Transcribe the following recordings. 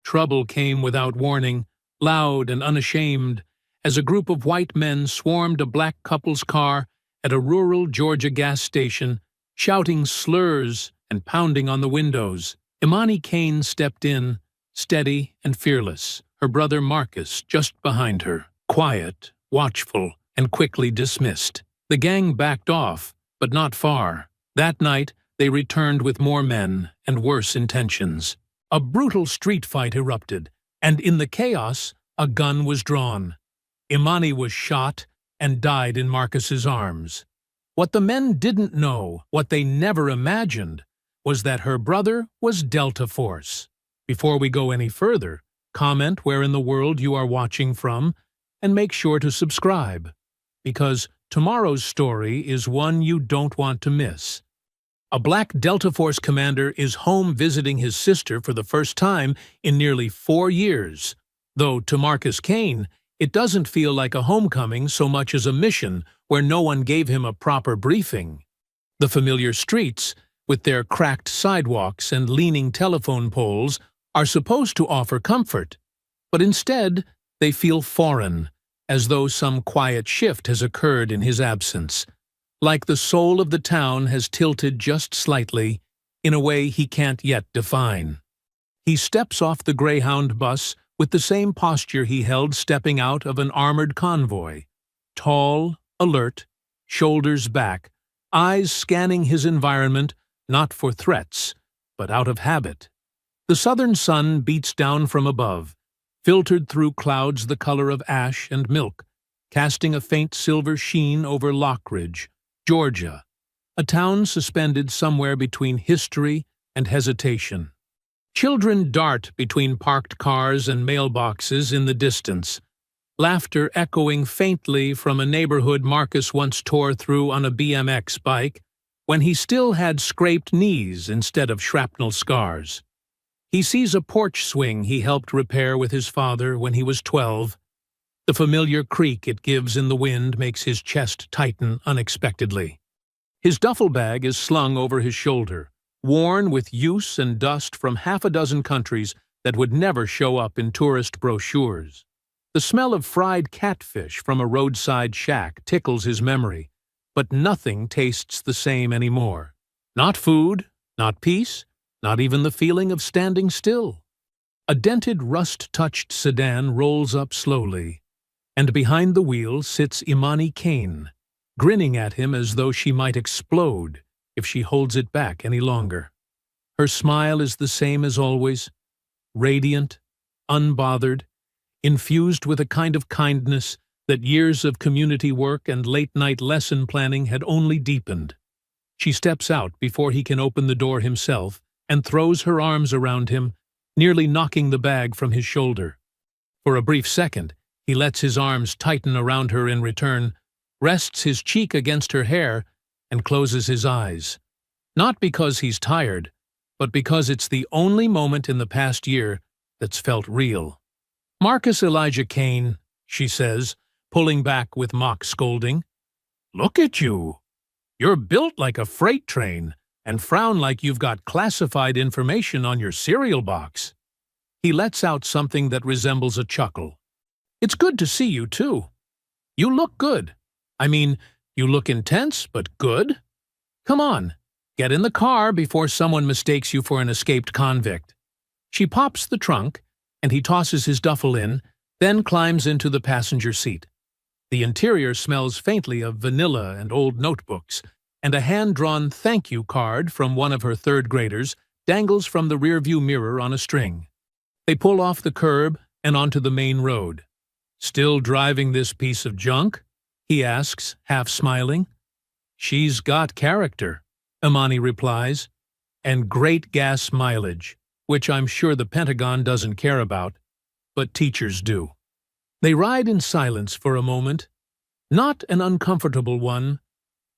Trouble came without warning, loud and unashamed, as a group of white men swarmed a black couple's car at a rural Georgia gas station, shouting slurs and pounding on the windows. Imani Kane stepped in, steady and fearless, her brother Marcus just behind her, quiet, watchful, and quickly dismissed. The gang backed off, but not far. That night, they returned with more men and worse intentions. A brutal street fight erupted, and in the chaos, a gun was drawn. Imani was shot and died in Marcus's arms. What the men didn't know, what they never imagined, was that her brother was Delta Force. Before we go any further, comment where in the world you are watching from, and make sure to subscribe, because tomorrow's story is one you don't want to miss. A black Delta Force commander is home visiting his sister for the first time in nearly 4 years, though to Marcus Kane, it doesn't feel like a homecoming so much as a mission where no one gave him a proper briefing. The familiar streets, with their cracked sidewalks and leaning telephone poles, are supposed to offer comfort, but instead they feel foreign, as though some quiet shift has occurred in his absence, like the soul of the town has tilted just slightly, in a way he can't yet define. He steps off the Greyhound bus with the same posture he held stepping out of an armored convoy, tall, alert, shoulders back, eyes scanning his environment not for threats, but out of habit. The southern sun beats down from above, filtered through clouds the color of ash and milk, casting a faint silver sheen over Lockridge, Georgia, a town suspended somewhere between history and hesitation. Children dart between parked cars and mailboxes in the distance, laughter echoing faintly from a neighborhood Marcus once tore through on a BMX bike when he still had scraped knees instead of shrapnel scars. He sees a porch swing he helped repair with his father when he was 12. The familiar creak it gives in the wind makes his chest tighten unexpectedly. His duffel bag is slung over his shoulder, worn with use and dust from half a dozen countries that would never show up in tourist brochures. The smell of fried catfish from a roadside shack tickles his memory, but nothing tastes the same anymore. Not food, not peace, not even the feeling of standing still. A dented, rust-touched sedan rolls up slowly, and behind the wheel sits Imani Kane, grinning at him as though she might explode if she holds it back any longer. Her smile is the same as always, radiant, unbothered, infused with a kind of kindness that years of community work and late-night lesson planning had only deepened. She steps out before he can open the door himself and throws her arms around him, nearly knocking the bag from his shoulder. For a brief second, he lets his arms tighten around her in return, rests his cheek against her hair, and closes his eyes. Not because he's tired, but because it's the only moment in the past year that's felt real. "Marcus Elijah Kane," she says, pulling back with mock scolding. "Look at you. You're built like a freight train and frown like you've got classified information on your cereal box." He lets out something that resembles a chuckle. "It's good to see you, too. You look good. I mean, you look intense, but good. Come on, get in the car before someone mistakes you for an escaped convict." She pops the trunk, and he tosses his duffel in, then climbs into the passenger seat. The interior smells faintly of vanilla and old notebooks, and a hand-drawn thank you card from one of her third graders dangles from the rearview mirror on a string. They pull off the curb and onto the main road. "Still driving this piece of junk?" he asks, half smiling. "She's got character," Imani replies, "and great gas mileage, which I'm sure the Pentagon doesn't care about, but teachers do." They ride in silence for a moment, not an uncomfortable one,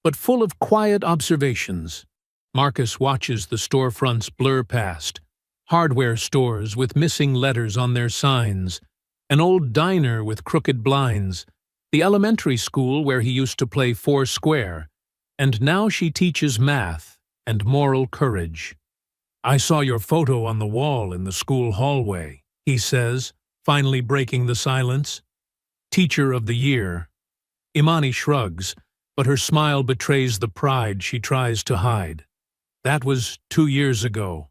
but full of quiet observations. Marcus watches the storefronts blur past, hardware stores with missing letters on their signs, an old diner with crooked blinds, the elementary school where he used to play foursquare, and now she teaches math and moral courage. "I saw your photo on the wall in the school hallway," he says, finally breaking the silence. Teacher of the year. Imani shrugs, but her smile betrays the pride she tries to hide. That was 2 years ago.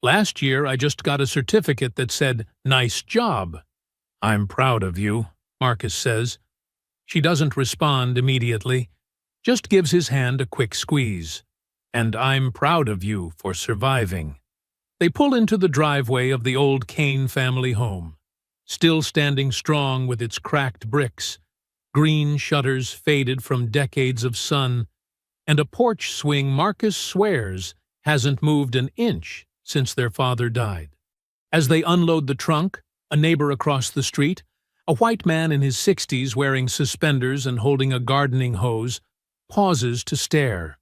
Last year, I just got a certificate that said, "Nice job." I'm proud of you, Marcus says. She doesn't respond immediately, just gives his hand a quick squeeze. And I'm proud of you for surviving. They pull into the driveway of the old Kane family home, still standing strong with its cracked bricks, green shutters faded from decades of sun, and a porch swing Marcus swears hasn't moved an inch since their father died. As they unload the trunk, a neighbor across the street, a white man in his 60s wearing suspenders and holding a gardening hose, pauses to stare.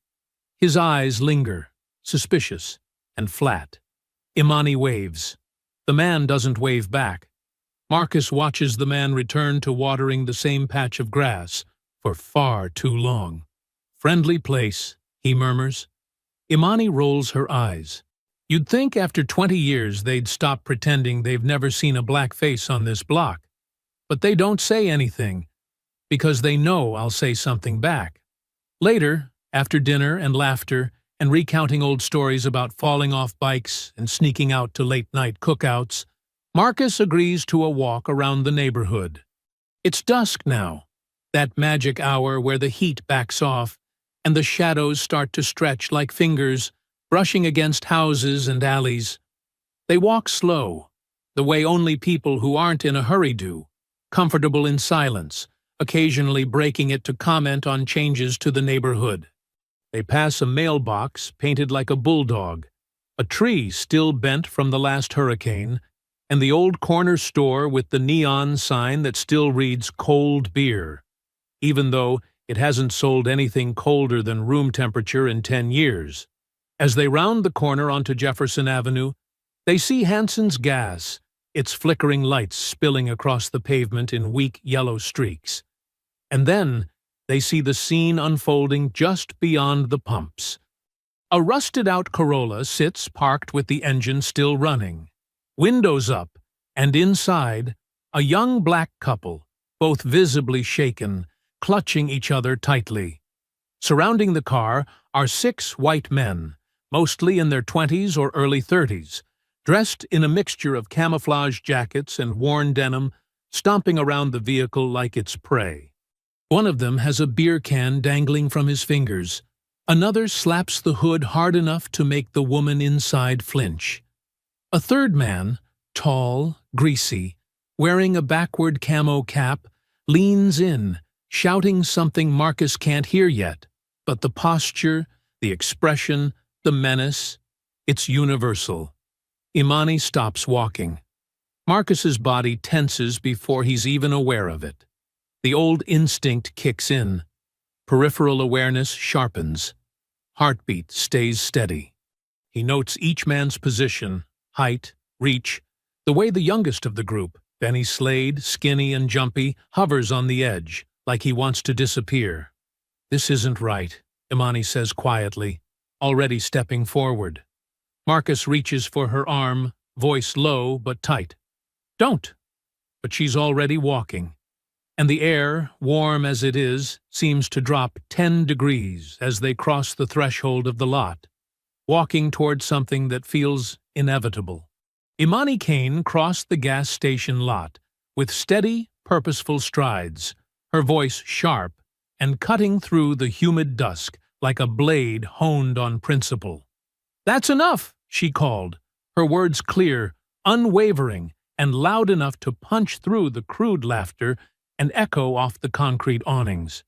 His eyes linger, suspicious and flat. Imani waves. The man doesn't wave back. Marcus watches the man return to watering the same patch of grass for far too long. "Friendly place," he murmurs. Imani rolls her eyes. You'd think after 20 years they'd stop pretending they've never seen a black face on this block. But they don't say anything, because they know I'll say something back. Later, after dinner and laughter, and recounting old stories about falling off bikes and sneaking out to late-night cookouts, Marcus agrees to a walk around the neighborhood. It's dusk now, that magic hour where the heat backs off and the shadows start to stretch like fingers, brushing against houses and alleys. They walk slow, the way only people who aren't in a hurry do, comfortable in silence, occasionally breaking it to comment on changes to the neighborhood. They pass a mailbox painted like a bulldog, a tree still bent from the last hurricane, and the old corner store with the neon sign that still reads "Cold Beer," even though it hasn't sold anything colder than room temperature in 10 years. As they round the corner onto Jefferson Avenue, they see Hanson's Gas, its flickering lights spilling across the pavement in weak yellow streaks. And then they see the scene unfolding just beyond the pumps. A rusted-out Corolla sits parked with the engine still running, windows up, and inside, a young black couple, both visibly shaken, clutching each other tightly. Surrounding the car are 6 white men, mostly in their 20s or early 30s, dressed in a mixture of camouflage jackets and worn denim, stomping around the vehicle like it's prey. One of them has a beer can dangling from his fingers. Another slaps the hood hard enough to make the woman inside flinch. A third man, tall, greasy, wearing a backward camo cap, leans in, shouting something Marcus can't hear yet, but the posture, the expression, the menace, it's universal. Imani stops walking. Marcus's body tenses before he's even aware of it. The old instinct kicks in. Peripheral awareness sharpens. Heartbeat stays steady. He notes each man's position, height, reach, the way the youngest of the group, Benny Slade, skinny and jumpy, hovers on the edge, like he wants to disappear. "This isn't right," Imani says quietly, already stepping forward. Marcus reaches for her arm, voice low but tight. "Don't!" But she's already walking, and the air, warm as it is, seems to drop 10 degrees as they cross the threshold of the lot, walking toward something that feels inevitable. Imani Kane crossed the gas station lot with steady, purposeful strides, her voice sharp and cutting through the humid dusk like a blade honed on principle. "That's enough," she called, her words clear, unwavering, and loud enough to punch through the crude laughter and echo off the concrete awnings.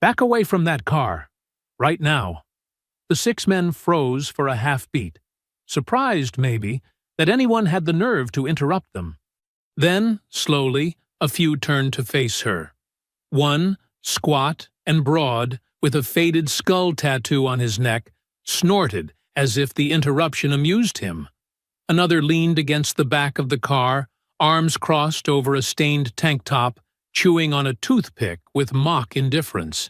"Back away from that car. Right now." The 6 men froze for a half-beat, surprised, maybe, that anyone had the nerve to interrupt them. Then, slowly, a few turned to face her. One, squat and broad, with a faded skull tattoo on his neck, snorted as if the interruption amused him. Another leaned against the back of the car, arms crossed over a stained tank top, chewing on a toothpick with mock indifference.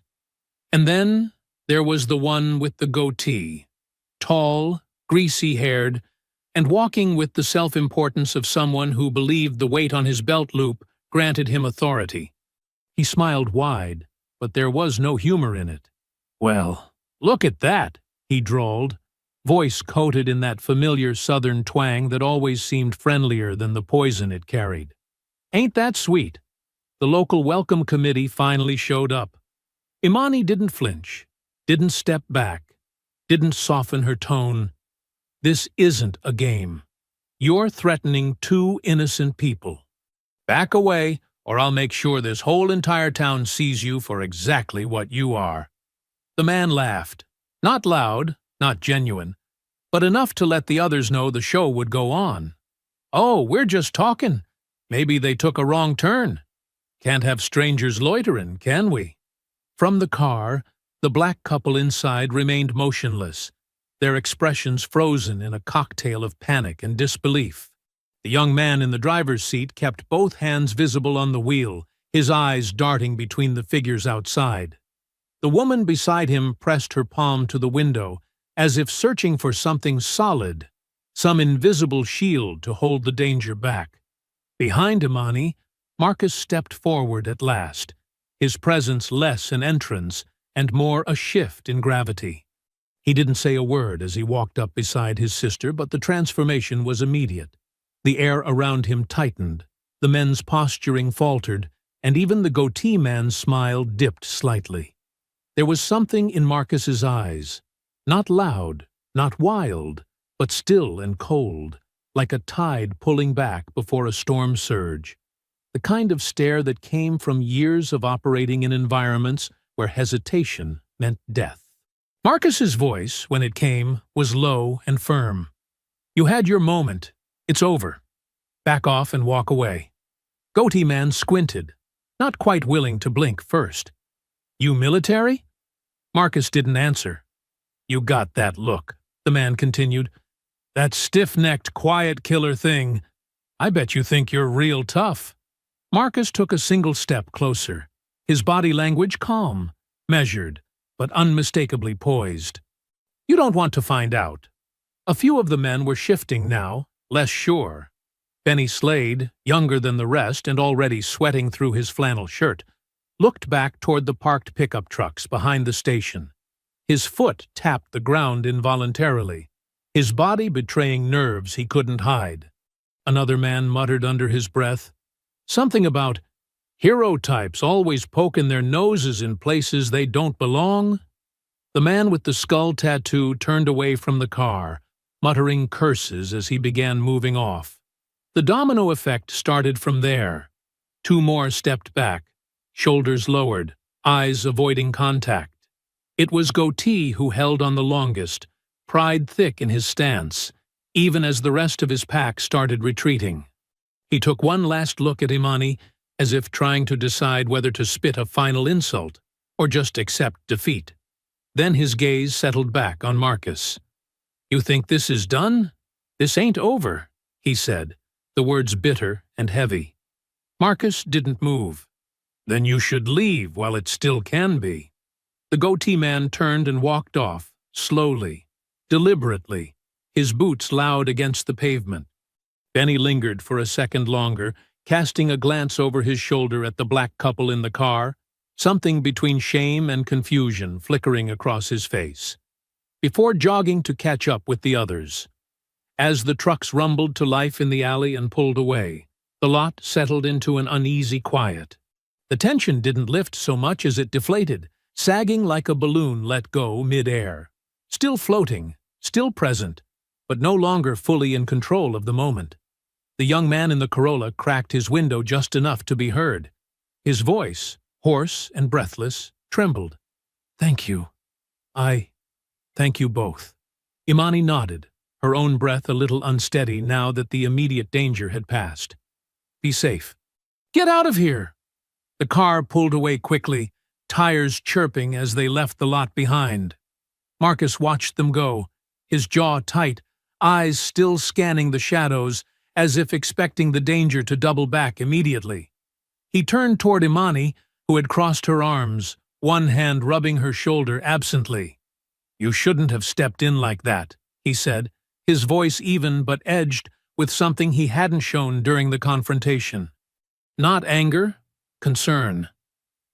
And then there was the one with the goatee, tall, greasy-haired, and walking with the self-importance of someone who believed the weight on his belt loop granted him authority. He smiled wide, but there was no humor in it. "Well, look at that," he drawled, voice coated in that familiar southern twang that always seemed friendlier than the poison it carried. "Ain't that sweet?" The local welcome committee finally showed up. Imani didn't flinch, didn't step back, didn't soften her tone. "This isn't a game. You're threatening two innocent people. Back away, or I'll make sure this whole entire town sees you for exactly what you are." The man laughed. Not loud, not genuine, but enough to let the others know the show would go on. "Oh, we're just talking. Maybe they took a wrong turn. Can't have strangers loitering, can we?" From the car, the black couple inside remained motionless, their expressions frozen in a cocktail of panic and disbelief. The young man in the driver's seat kept both hands visible on the wheel, his eyes darting between the figures outside. The woman beside him pressed her palm to the window, as if searching for something solid, some invisible shield to hold the danger back. Behind Imani, Marcus stepped forward at last, his presence less an entrance and more a shift in gravity. He didn't say a word as he walked up beside his sister, but the transformation was immediate. The air around him tightened, the men's posturing faltered, and even the goatee man's smile dipped slightly. There was something in Marcus's eyes, not loud, not wild, but still and cold, like a tide pulling back before a storm surge. The kind of stare that came from years of operating in environments where hesitation meant death. Marcus's voice, when it came, was low and firm. "You had your moment. It's over. Back off and walk away." Goatee man squinted, not quite willing to blink first. "You military?" Marcus didn't answer. "You got that look," the man continued. "That stiff-necked, quiet killer thing. I bet you think you're real tough." Marcus took a single step closer, his body language calm, measured, but unmistakably poised. "You don't want to find out." A few of the men were shifting now, less sure. Benny Slade, younger than the rest and already sweating through his flannel shirt, looked back toward the parked pickup trucks behind the station. His foot tapped the ground involuntarily, his body betraying nerves he couldn't hide. Another man muttered under his breath, something about hero types always poking their noses in places they don't belong. The man with the skull tattoo turned away from the car, muttering curses as he began moving off. The domino effect started from there. Two more stepped back, shoulders lowered, eyes avoiding contact. It was Goatee who held on the longest, pride thick in his stance, even as the rest of his pack started retreating. He took one last look at Imani, as if trying to decide whether to spit a final insult or just accept defeat. Then his gaze settled back on Marcus. "You think this is done? This ain't over," he said, the words bitter and heavy. Marcus didn't move. "Then you should leave while it still can be." The goatee man turned and walked off, slowly, deliberately, his boots loud against the pavement. Benny lingered for a second longer, casting a glance over his shoulder at the black couple in the car, something between shame and confusion flickering across his face, before jogging to catch up with the others. As the trucks rumbled to life in the alley and pulled away, the lot settled into an uneasy quiet. The tension didn't lift so much as it deflated, sagging like a balloon let go mid-air. Still floating, still present, but no longer fully in control of the moment. The young man in the Corolla cracked his window just enough to be heard. His voice, hoarse and breathless, trembled. "Thank you. Thank you both." Imani nodded, her own breath a little unsteady now that the immediate danger had passed. "Be safe." "Get out of here!" The car pulled away quickly, tires chirping as they left the lot behind. Marcus watched them go, his jaw tight, eyes still scanning the shadows, as if expecting the danger to double back immediately. He turned toward Imani, who had crossed her arms, one hand rubbing her shoulder absently. "You shouldn't have stepped in like that," he said, his voice even but edged with something he hadn't shown during the confrontation. Not anger, concern.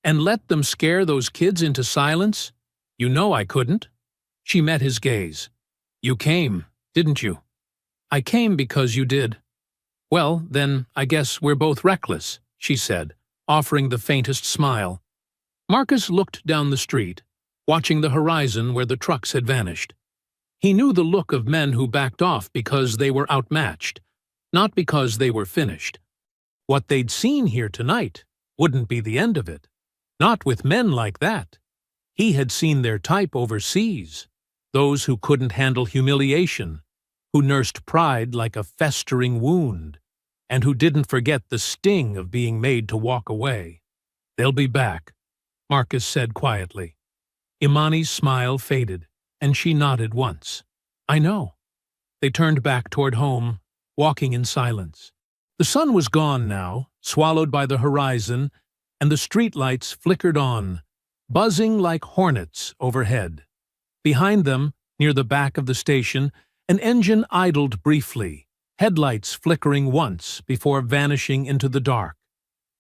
And let them scare those kids into silence? You know I couldn't. She met his gaze. You came, didn't you? I came because you did. Well, then, I guess we're both reckless, she said, offering the faintest smile. Marcus looked down the street, watching the horizon where the trucks had vanished. He knew the look of men who backed off because they were outmatched, not because they were finished. What they'd seen here tonight wouldn't be the end of it. Not with men like that. He had seen their type overseas, those who couldn't handle humiliation, who nursed pride like a festering wound, and who didn't forget the sting of being made to walk away. They'll be back, Marcus said quietly. Imani's smile faded, and she nodded once. I know. They turned back toward home, walking in silence. The sun was gone now, swallowed by the horizon, and the streetlights flickered on, buzzing like hornets overhead. Behind them, near the back of the station, an engine idled briefly, headlights flickering once before vanishing into the dark.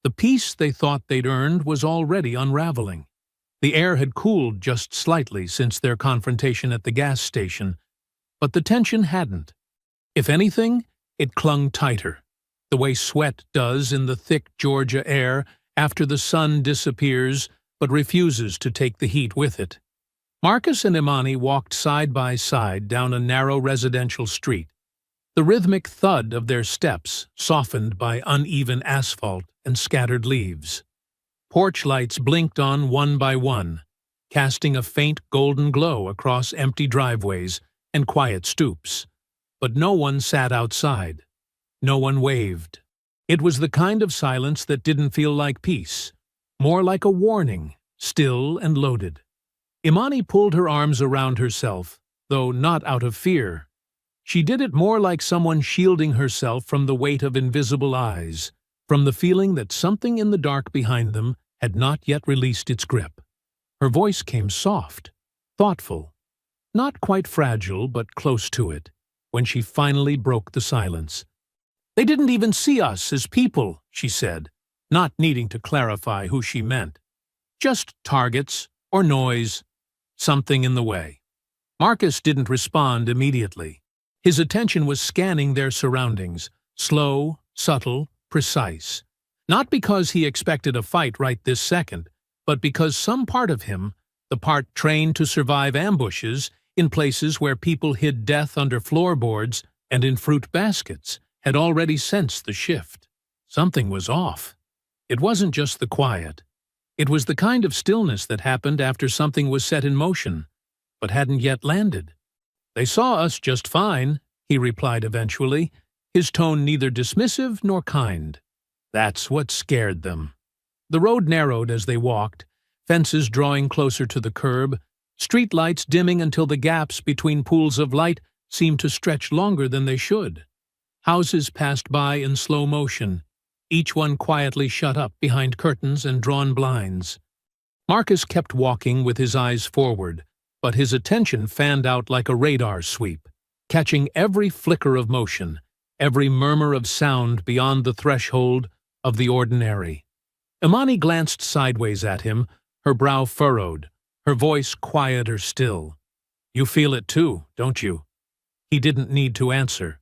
The peace they thought they'd earned was already unraveling. The air had cooled just slightly since their confrontation at the gas station, but the tension hadn't. If anything, it clung tighter, the way sweat does in the thick Georgia air after the sun disappears but refuses to take the heat with it. Marcus and Imani walked side by side down a narrow residential street, the rhythmic thud of their steps softened by uneven asphalt and scattered leaves. Porch lights blinked on one by one, casting a faint golden glow across empty driveways and quiet stoops. But no one sat outside. No one waved. It was the kind of silence that didn't feel like peace, more like a warning, still and loaded. Imani pulled her arms around herself, though not out of fear. She did it more like someone shielding herself from the weight of invisible eyes, from the feeling that something in the dark behind them had not yet released its grip. Her voice came soft, thoughtful, not quite fragile but close to it, when she finally broke the silence. They didn't even see us as people, she said, not needing to clarify who she meant. Just targets or noise, something in the way. Marcus didn't respond immediately. His attention was scanning their surroundings, slow, subtle, precise. Not because he expected a fight right this second, but because some part of him, the part trained to survive ambushes in places where people hid death under floorboards and in fruit baskets, had already sensed the shift. Something was off. It wasn't just the quiet. It was the kind of stillness that happened after something was set in motion, but hadn't yet landed. They saw us just fine, he replied eventually, his tone neither dismissive nor kind. That's what scared them. The road narrowed as they walked, fences drawing closer to the curb, streetlights dimming until the gaps between pools of light seemed to stretch longer than they should. Houses passed by in slow motion, each one quietly shut up behind curtains and drawn blinds. Marcus kept walking with his eyes forward, but his attention fanned out like a radar sweep, catching every flicker of motion, every murmur of sound beyond the threshold of the ordinary. Imani glanced sideways at him, her brow furrowed, her voice quieter still. You feel it too, don't you? He didn't need to answer.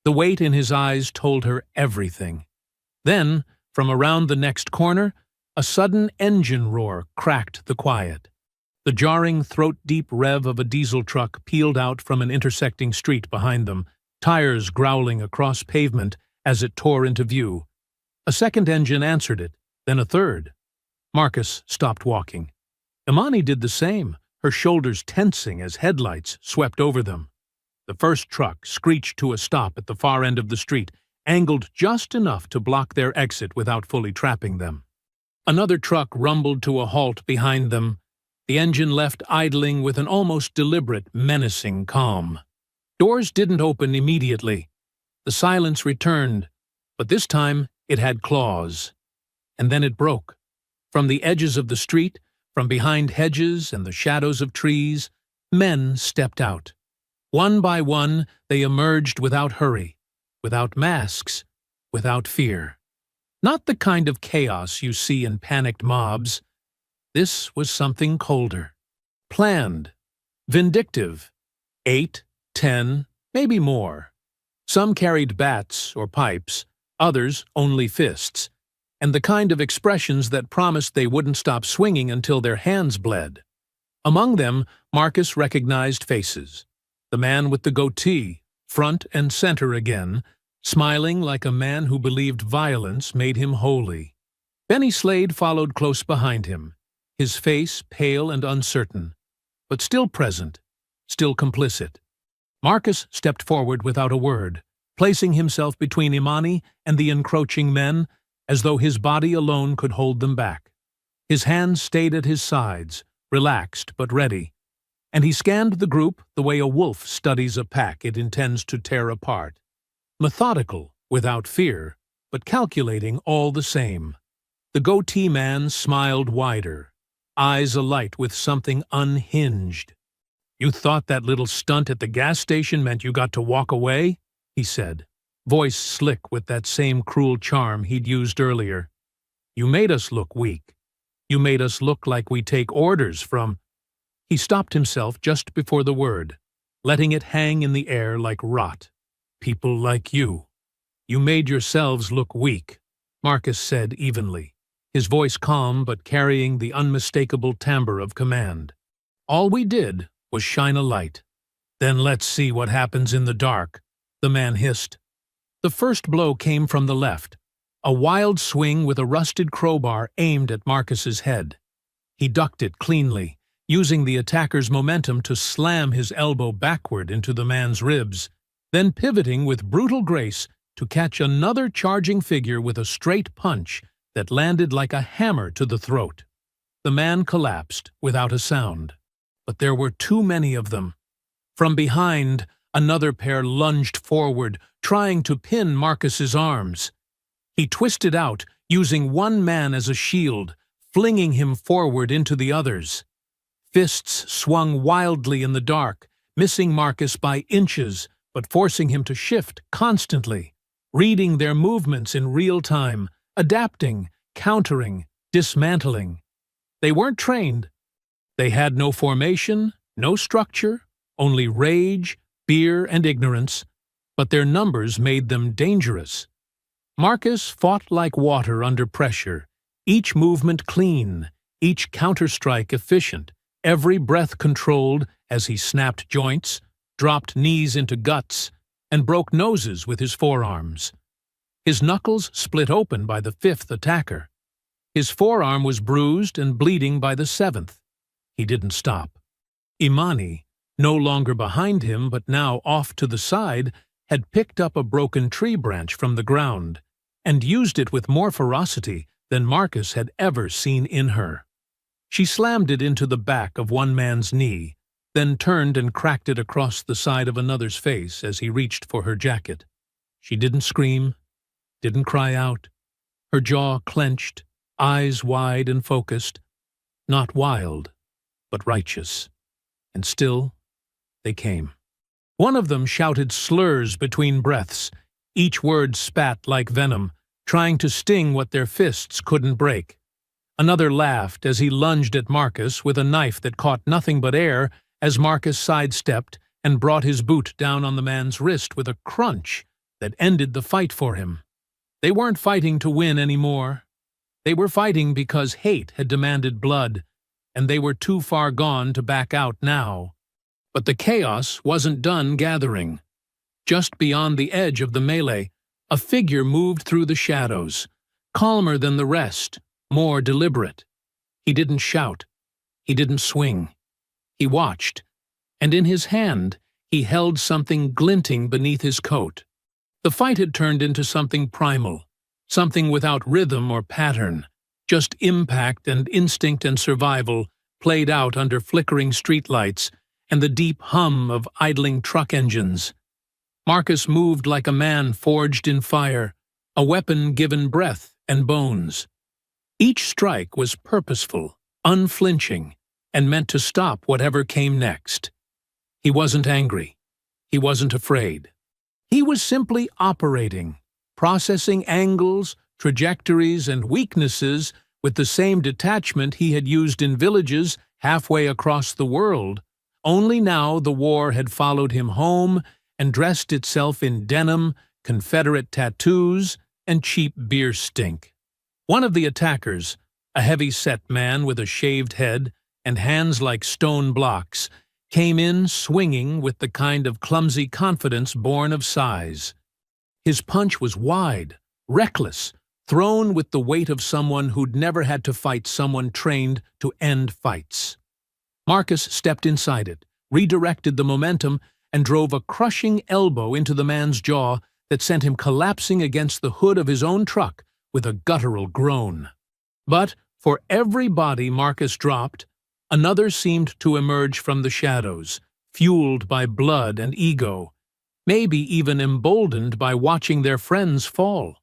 The weight in his eyes told her everything. Then, from around the next corner, a sudden engine roar cracked the quiet. The jarring, throat-deep rev of a diesel truck peeled out from an intersecting street behind them, tires growling across pavement as it tore into view. A second engine answered it, then a third. Marcus stopped walking. Imani did the same, her shoulders tensing as headlights swept over them. The first truck screeched to a stop at the far end of the street, angled just enough to block their exit without fully trapping them. Another truck rumbled to a halt behind them, the engine left idling with an almost deliberate, menacing calm. Doors didn't open immediately. The silence returned, but this time it had claws. And then it broke. From the edges of the street, from behind hedges and the shadows of trees, men stepped out. One by one, they emerged without hurry, without masks, without fear. Not the kind of chaos you see in panicked mobs. This was something colder. Planned. Vindictive. 8, 10, maybe more. Some carried bats or pipes, others only fists, and the kind of expressions that promised they wouldn't stop swinging until their hands bled. Among them, Marcus recognized faces. The man with the goatee, front and center again, smiling like a man who believed violence made him holy. Benny Slade followed close behind him, his face pale and uncertain, but still present, still complicit. Marcus stepped forward without a word, placing himself between Imani and the encroaching men, as though his body alone could hold them back. His hands stayed at his sides, relaxed but ready, and he scanned the group the way a wolf studies a pack it intends to tear apart. Methodical, without fear, but calculating all the same. The goatee man smiled wider, eyes alight with something unhinged. "You thought that little stunt at the gas station meant you got to walk away?" he said, voice slick with that same cruel charm he'd used earlier. "You made us look weak. You made us look like we take orders from—" He stopped himself just before the word, letting it hang in the air like rot. "People like you. You made yourselves look weak," Marcus said evenly, his voice calm but carrying the unmistakable timbre of command. "All we did was shine a light. Then let's see what happens in the dark," the man hissed. The first blow came from the left, a wild swing with a rusted crowbar aimed at Marcus's head. He ducked it cleanly, using the attacker's momentum to slam his elbow backward into the man's ribs, then pivoting with brutal grace to catch another charging figure with a straight punch that landed like a hammer to the throat. The man collapsed without a sound. But there were too many of them. From behind, another pair lunged forward, trying to pin Marcus's arms. He twisted out, using one man as a shield, flinging him forward into the others. Fists swung wildly in the dark, missing Marcus by inches, but forcing him to shift constantly, reading their movements in real time, adapting, countering, dismantling. They weren't trained. They had no formation, no structure, only rage, fear, and ignorance, but their numbers made them dangerous. Marcus fought like water under pressure, each movement clean, each counterstrike efficient, every breath controlled as he snapped joints, dropped knees into guts, and broke noses with his forearms. His knuckles split open by the fifth attacker. His forearm was bruised and bleeding by the seventh. He didn't stop. Imani, no longer behind him but now off to the side, had picked up a broken tree branch from the ground and used it with more ferocity than Marcus had ever seen in her. She slammed it into the back of one man's knee, then turned and cracked it across the side of another's face as he reached for her jacket. She didn't scream, didn't cry out. Her jaw clenched, eyes wide and focused, not wild, but righteous. And still, they came. One of them shouted slurs between breaths, each word spat like venom, trying to sting what their fists couldn't break. Another laughed as he lunged at Marcus with a knife that caught nothing but air as Marcus sidestepped and brought his boot down on the man's wrist with a crunch that ended the fight for him. They weren't fighting to win anymore. They were fighting because hate had demanded blood, and they were too far gone to back out now. But the chaos wasn't done gathering. Just beyond the edge of the melee, a figure moved through the shadows, calmer than the rest, more deliberate. He didn't shout. He didn't swing. He watched, and in his hand he held something glinting beneath his coat. The fight had turned into something primal, something without rhythm or pattern, just impact and instinct and survival played out under flickering streetlights and the deep hum of idling truck engines. Marcus moved like a man forged in fire, a weapon given breath and bones. Each strike was purposeful, unflinching, and meant to stop whatever came next. He wasn't angry. He wasn't afraid. He was simply operating, processing angles, trajectories, and weaknesses with the same detachment he had used in villages halfway across the world. Only now the war had followed him home and dressed itself in denim, Confederate tattoos, and cheap beer stink. One of the attackers, a heavy-set man with a shaved head and hands like stone blocks, came in swinging with the kind of clumsy confidence born of size. His punch was wide, reckless, thrown with the weight of someone who'd never had to fight someone trained to end fights. Marcus stepped inside it, redirected the momentum, and drove a crushing elbow into the man's jaw that sent him collapsing against the hood of his own truck with a guttural groan. But for every body Marcus dropped, another seemed to emerge from the shadows, fueled by blood and ego, maybe even emboldened by watching their friends fall.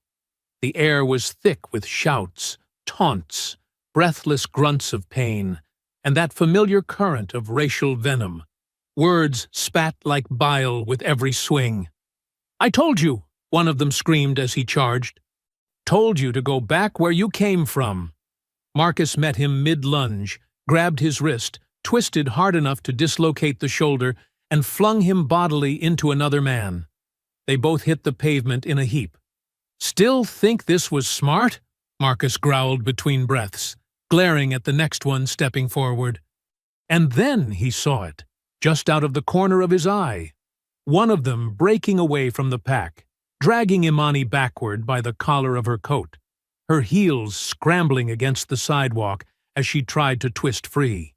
The air was thick with shouts, taunts, breathless grunts of pain, and that familiar current of racial venom. Words spat like bile with every swing. "I told you," one of them screamed as he charged. "Told you to go back where you came from." Marcus met him mid-lunge, grabbed his wrist, twisted hard enough to dislocate the shoulder, and flung him bodily into another man. They both hit the pavement in a heap. "Still think this was smart?" Marcus growled between breaths, glaring at the next one stepping forward. And then he saw it, just out of the corner of his eye. One of them breaking away from the pack, dragging Imani backward by the collar of her coat, her heels scrambling against the sidewalk as she tried to twist free.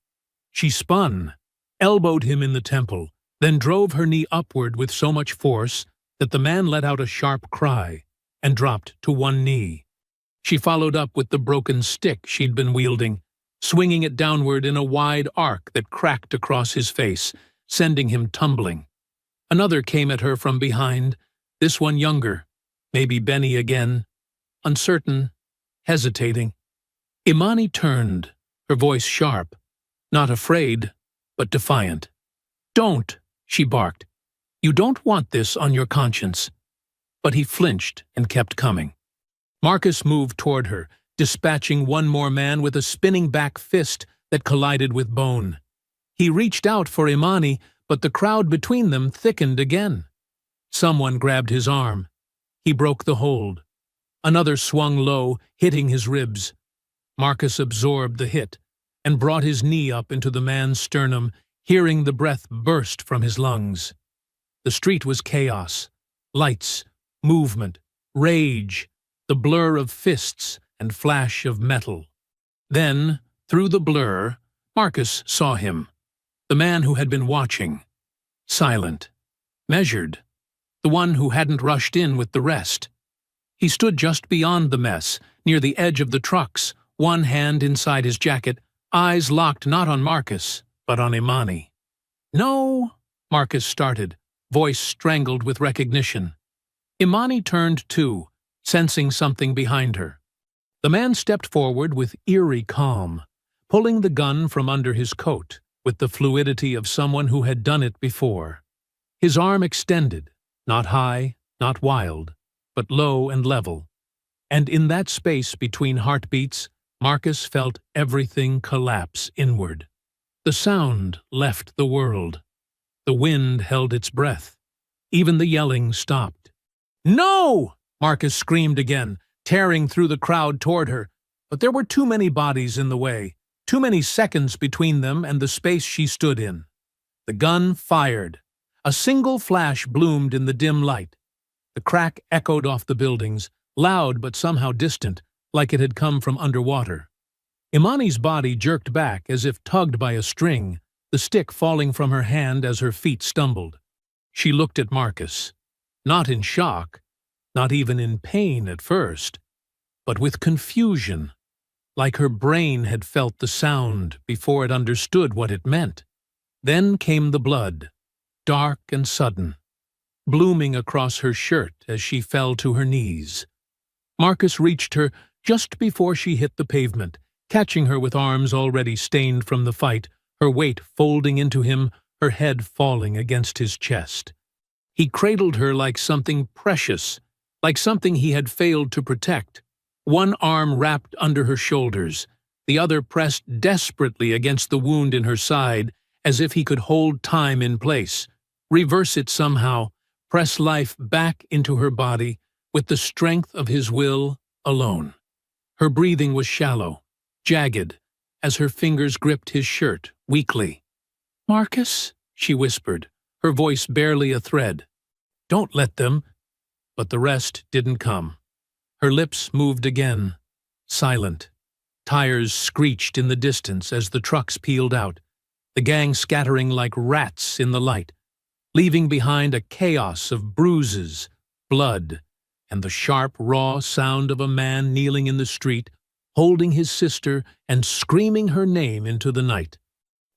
She spun, elbowed him in the temple, then drove her knee upward with so much force that the man let out a sharp cry and dropped to one knee. She followed up with the broken stick she'd been wielding, swinging it downward in a wide arc that cracked across his face, sending him tumbling. Another came at her from behind, this one younger, maybe Benny again, uncertain, hesitating. Imani turned, her voice sharp, not afraid, but defiant. "Don't," she barked. "You don't want this on your conscience." But he flinched and kept coming. Marcus moved toward her, dispatching one more man with a spinning back fist that collided with bone. He reached out for Imani, but the crowd between them thickened again. Someone grabbed his arm. He broke the hold. Another swung low, hitting his ribs. Marcus absorbed the hit and brought his knee up into the man's sternum, hearing the breath burst from his lungs. The street was chaos. Lights, movement, rage, the blur of fists and flash of metal. Then, through the blur, Marcus saw him, the man who had been watching. Silent, measured, the one who hadn't rushed in with the rest. He stood just beyond the mess, near the edge of the trucks, one hand inside his jacket, eyes locked not on Marcus, but on Imani. "No," Marcus started, voice strangled with recognition. Imani turned too, sensing something behind her. The man stepped forward with eerie calm, pulling the gun from under his coat with the fluidity of someone who had done it before. His arm extended, not high, not wild, but low and level. And in that space between heartbeats, Marcus felt everything collapse inward. The sound left the world. The wind held its breath. Even the yelling stopped. "No!" Marcus screamed again, tearing through the crowd toward her. But there were too many bodies in the way, too many seconds between them and the space she stood in. The gun fired. A single flash bloomed in the dim light. The crack echoed off the buildings, loud but somehow distant, like it had come from underwater. Imani's body jerked back as if tugged by a string, the stick falling from her hand as her feet stumbled. She looked at Marcus, not in shock, not even in pain at first, but with confusion, like her brain had felt the sound before it understood what it meant. Then came the blood, dark and sudden, blooming across her shirt as she fell to her knees. Marcus reached her just before she hit the pavement, catching her with arms already stained from the fight, her weight folding into him, her head falling against his chest. He cradled her like something precious, like something he had failed to protect. One arm wrapped under her shoulders, the other pressed desperately against the wound in her side, as if he could hold time in place, reverse it somehow, press life back into her body with the strength of his will alone. Her breathing was shallow, jagged, as her fingers gripped his shirt weakly. "Marcus," she whispered, her voice barely a thread. "Don't let them." But the rest didn't come. Her lips moved again, silent. Tires screeched in the distance as the trucks peeled out, the gang scattering like rats in the light, leaving behind a chaos of bruises, blood, and the sharp, raw sound of a man kneeling in the street, holding his sister and screaming her name into the night.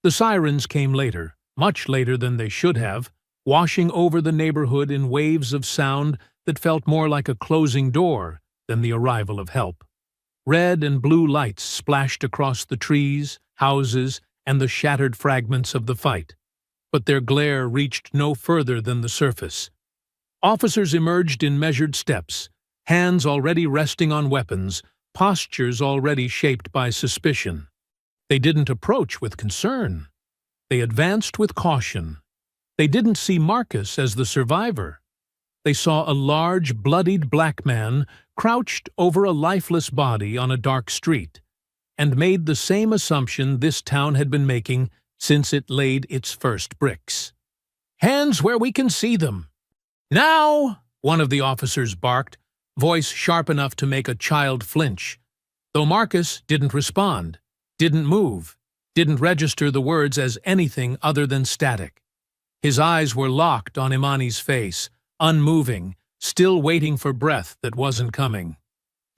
The sirens came later, much later than they should have, washing over the neighborhood in waves of sound that felt more like a closing door than the arrival of help. Red and blue lights splashed across the trees, houses, and the shattered fragments of the fight, but their glare reached no further than the surface. Officers emerged in measured steps, hands already resting on weapons, postures already shaped by suspicion. They didn't approach with concern. They advanced with caution. They didn't see Marcus as the survivor. They saw a large, bloodied black man crouched over a lifeless body on a dark street, and made the same assumption this town had been making since it laid its first bricks. "Hands where we can see them!" "Now!" one of the officers barked, voice sharp enough to make a child flinch. Though Marcus didn't respond, didn't move, didn't register the words as anything other than static. His eyes were locked on Imani's face, unmoving, still waiting for breath that wasn't coming.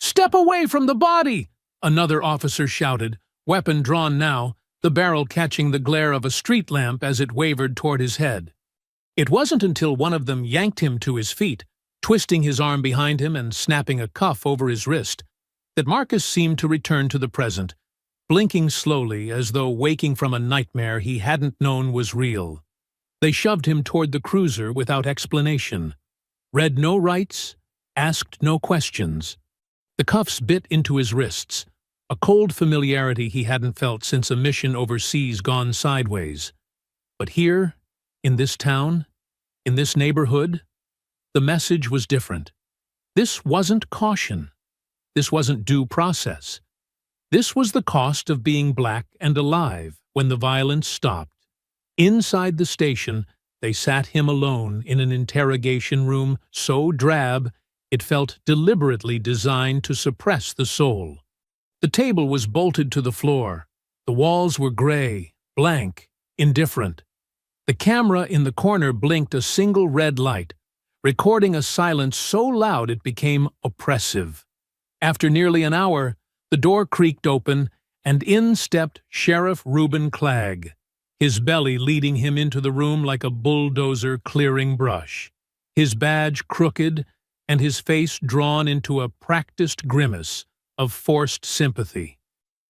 "Step away from the body!" another officer shouted, weapon drawn now, the barrel catching the glare of a street lamp as it wavered toward his head. It wasn't until one of them yanked him to his feet, twisting his arm behind him and snapping a cuff over his wrist, that Marcus seemed to return to the present, blinking slowly as though waking from a nightmare he hadn't known was real. They shoved him toward the cruiser without explanation, read no rights, asked no questions. The cuffs bit into his wrists, a cold familiarity he hadn't felt since a mission overseas gone sideways. But here, in this town, in this neighborhood, the message was different. This wasn't caution. This wasn't due process. This was the cost of being black and alive when the violence stopped. Inside the station, they sat him alone in an interrogation room so drab it felt deliberately designed to suppress the soul. The table was bolted to the floor. The walls were gray, blank, indifferent. The camera in the corner blinked a single red light, recording a silence so loud it became oppressive. After nearly an hour, the door creaked open, and in stepped Sheriff Reuben Clagg, his belly leading him into the room like a bulldozer clearing brush, his badge crooked and his face drawn into a practiced grimace of forced sympathy.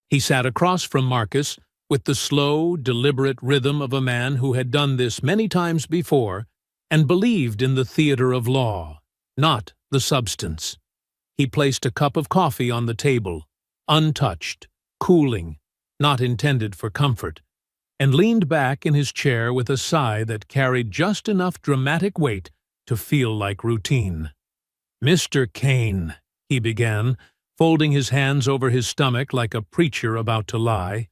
He sat across from Marcus with the slow, deliberate rhythm of a man who had done this many times before and believed in the theater of law, not the substance. He placed a cup of coffee on the table, untouched, cooling, not intended for comfort, and leaned back in his chair with a sigh that carried just enough dramatic weight to feel like routine. "Mr. Kane," he began, folding his hands over his stomach like a preacher about to lie,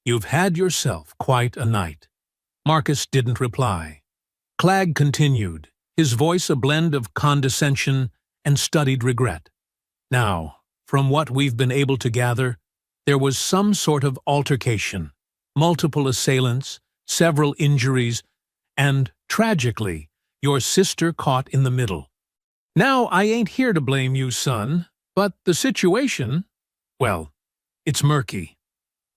"you've had yourself quite a night." Marcus didn't reply. Clagg continued, his voice a blend of condescension and studied regret. "Now, from what we've been able to gather, there was some sort of altercation, multiple assailants, several injuries, and, tragically, your sister caught in the middle. Now, I ain't here to blame you, son, but the situation, well, it's murky."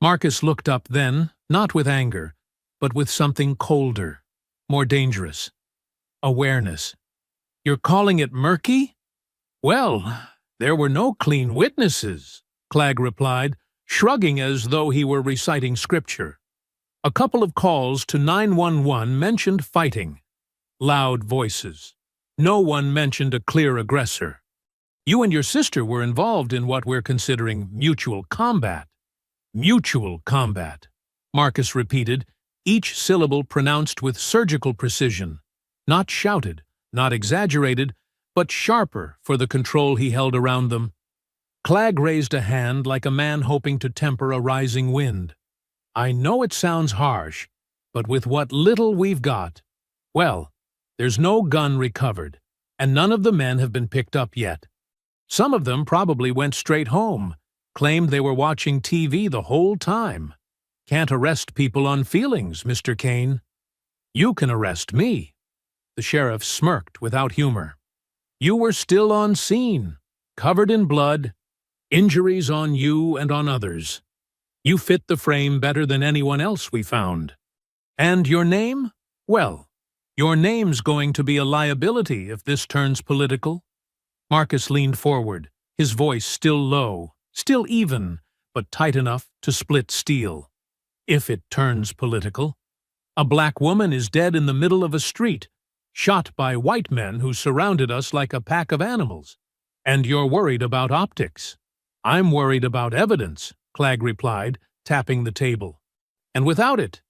Marcus looked up then, not with anger, but with something colder, more dangerous. Awareness. "You're calling it murky?" "Well, there were no clean witnesses," Clagg replied, shrugging as though he were reciting scripture. "A couple of calls to 911 mentioned fighting. loud voices. No one mentioned a clear aggressor. You and your sister were involved in what we're considering mutual combat. Mutual combat, Marcus repeated, each syllable pronounced with surgical precision. Not shouted, not exaggerated, but sharper for the control he held around them. Clegg raised a hand like a man hoping to temper a rising wind. I know it sounds harsh, but with what little we've got, well, there's no gun recovered, and none of the men have been picked up yet. Some of them probably went straight home, claimed they were watching TV the whole time. Can't arrest people on feelings, Mr. Kane. You can arrest me. The sheriff smirked without humor. You were still on scene, covered in blood, injuries on you and on others. You fit the frame better than anyone else we found. And your name? Well, your name's going to be a liability if this turns political. Marcus leaned forward, his voice still low, still even, but tight enough to split steel. If it turns political. A black woman is dead in the middle of a street, shot by white men who surrounded us like a pack of animals. And you're worried about optics. I'm worried about evidence, Clegg replied, tapping the table. And without it,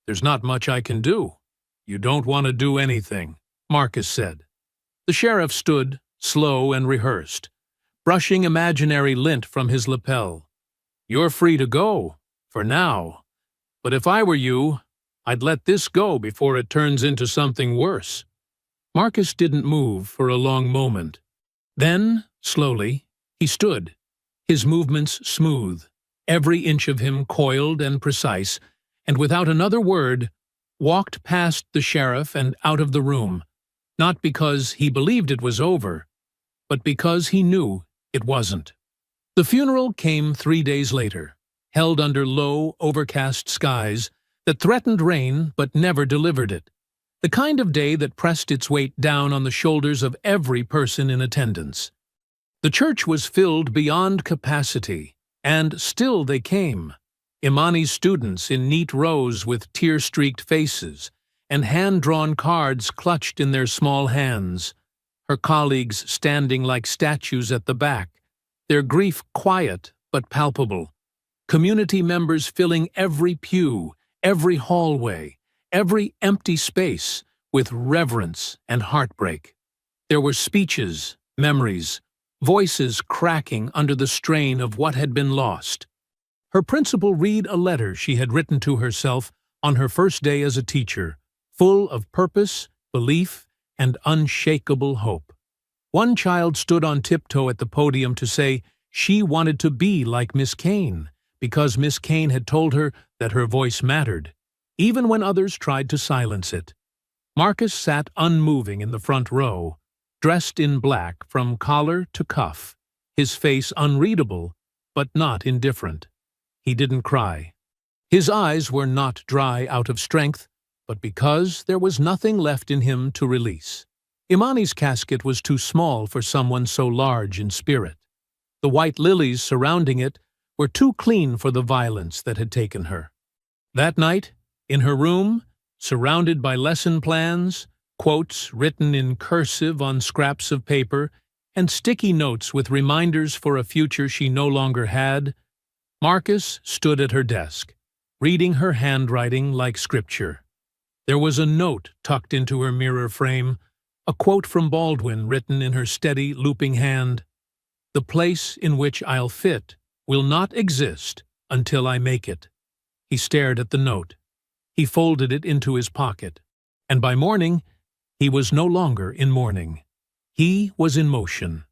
there's not much I can do. You don't want to do anything, Marcus said. The sheriff stood, slow and rehearsed, brushing imaginary lint from his lapel. You're free to go, for now. But if I were you, I'd let this go before it turns into something worse. Marcus didn't move for a long moment. Then, slowly, he stood, his movements smooth, every inch of him coiled and precise, and without another word, walked past the sheriff and out of the room, not because he believed it was over, but because he knew it wasn't. The funeral came 3 days later, held under low, overcast skies that threatened rain but never delivered it, the kind of day that pressed its weight down on the shoulders of every person in attendance. The church was filled beyond capacity, and still they came. Imani's students in neat rows with tear-streaked faces, and hand-drawn cards clutched in their small hands. Her colleagues standing like statues at the back, their grief quiet but palpable. Community members filling every pew, every hallway, every empty space with reverence and heartbreak. There were speeches, memories, voices cracking under the strain of what had been lost. Her principal read a letter she had written to herself on her first day as a teacher, full of purpose, belief, and unshakable hope. One child stood on tiptoe at the podium to say she wanted to be like Miss Kane, because Miss Kane had told her that her voice mattered, even when others tried to silence it. Marcus sat unmoving in the front row, dressed in black from collar to cuff, his face unreadable, but not indifferent. He didn't cry. His eyes were not dry out of strength, but because there was nothing left in him to release. Imani's casket was too small for someone so large in spirit. The white lilies surrounding it were too clean for the violence that had taken her. That night, in her room, surrounded by lesson plans, quotes written in cursive on scraps of paper, and sticky notes with reminders for a future she no longer had, Marcus stood at her desk, reading her handwriting like scripture. There was a note tucked into her mirror frame, a quote from Baldwin written in her steady, looping hand. "The place in which I'll fit will not exist until I make it." He stared at the note. He folded it into his pocket. And by morning, he was no longer in mourning. He was in motion.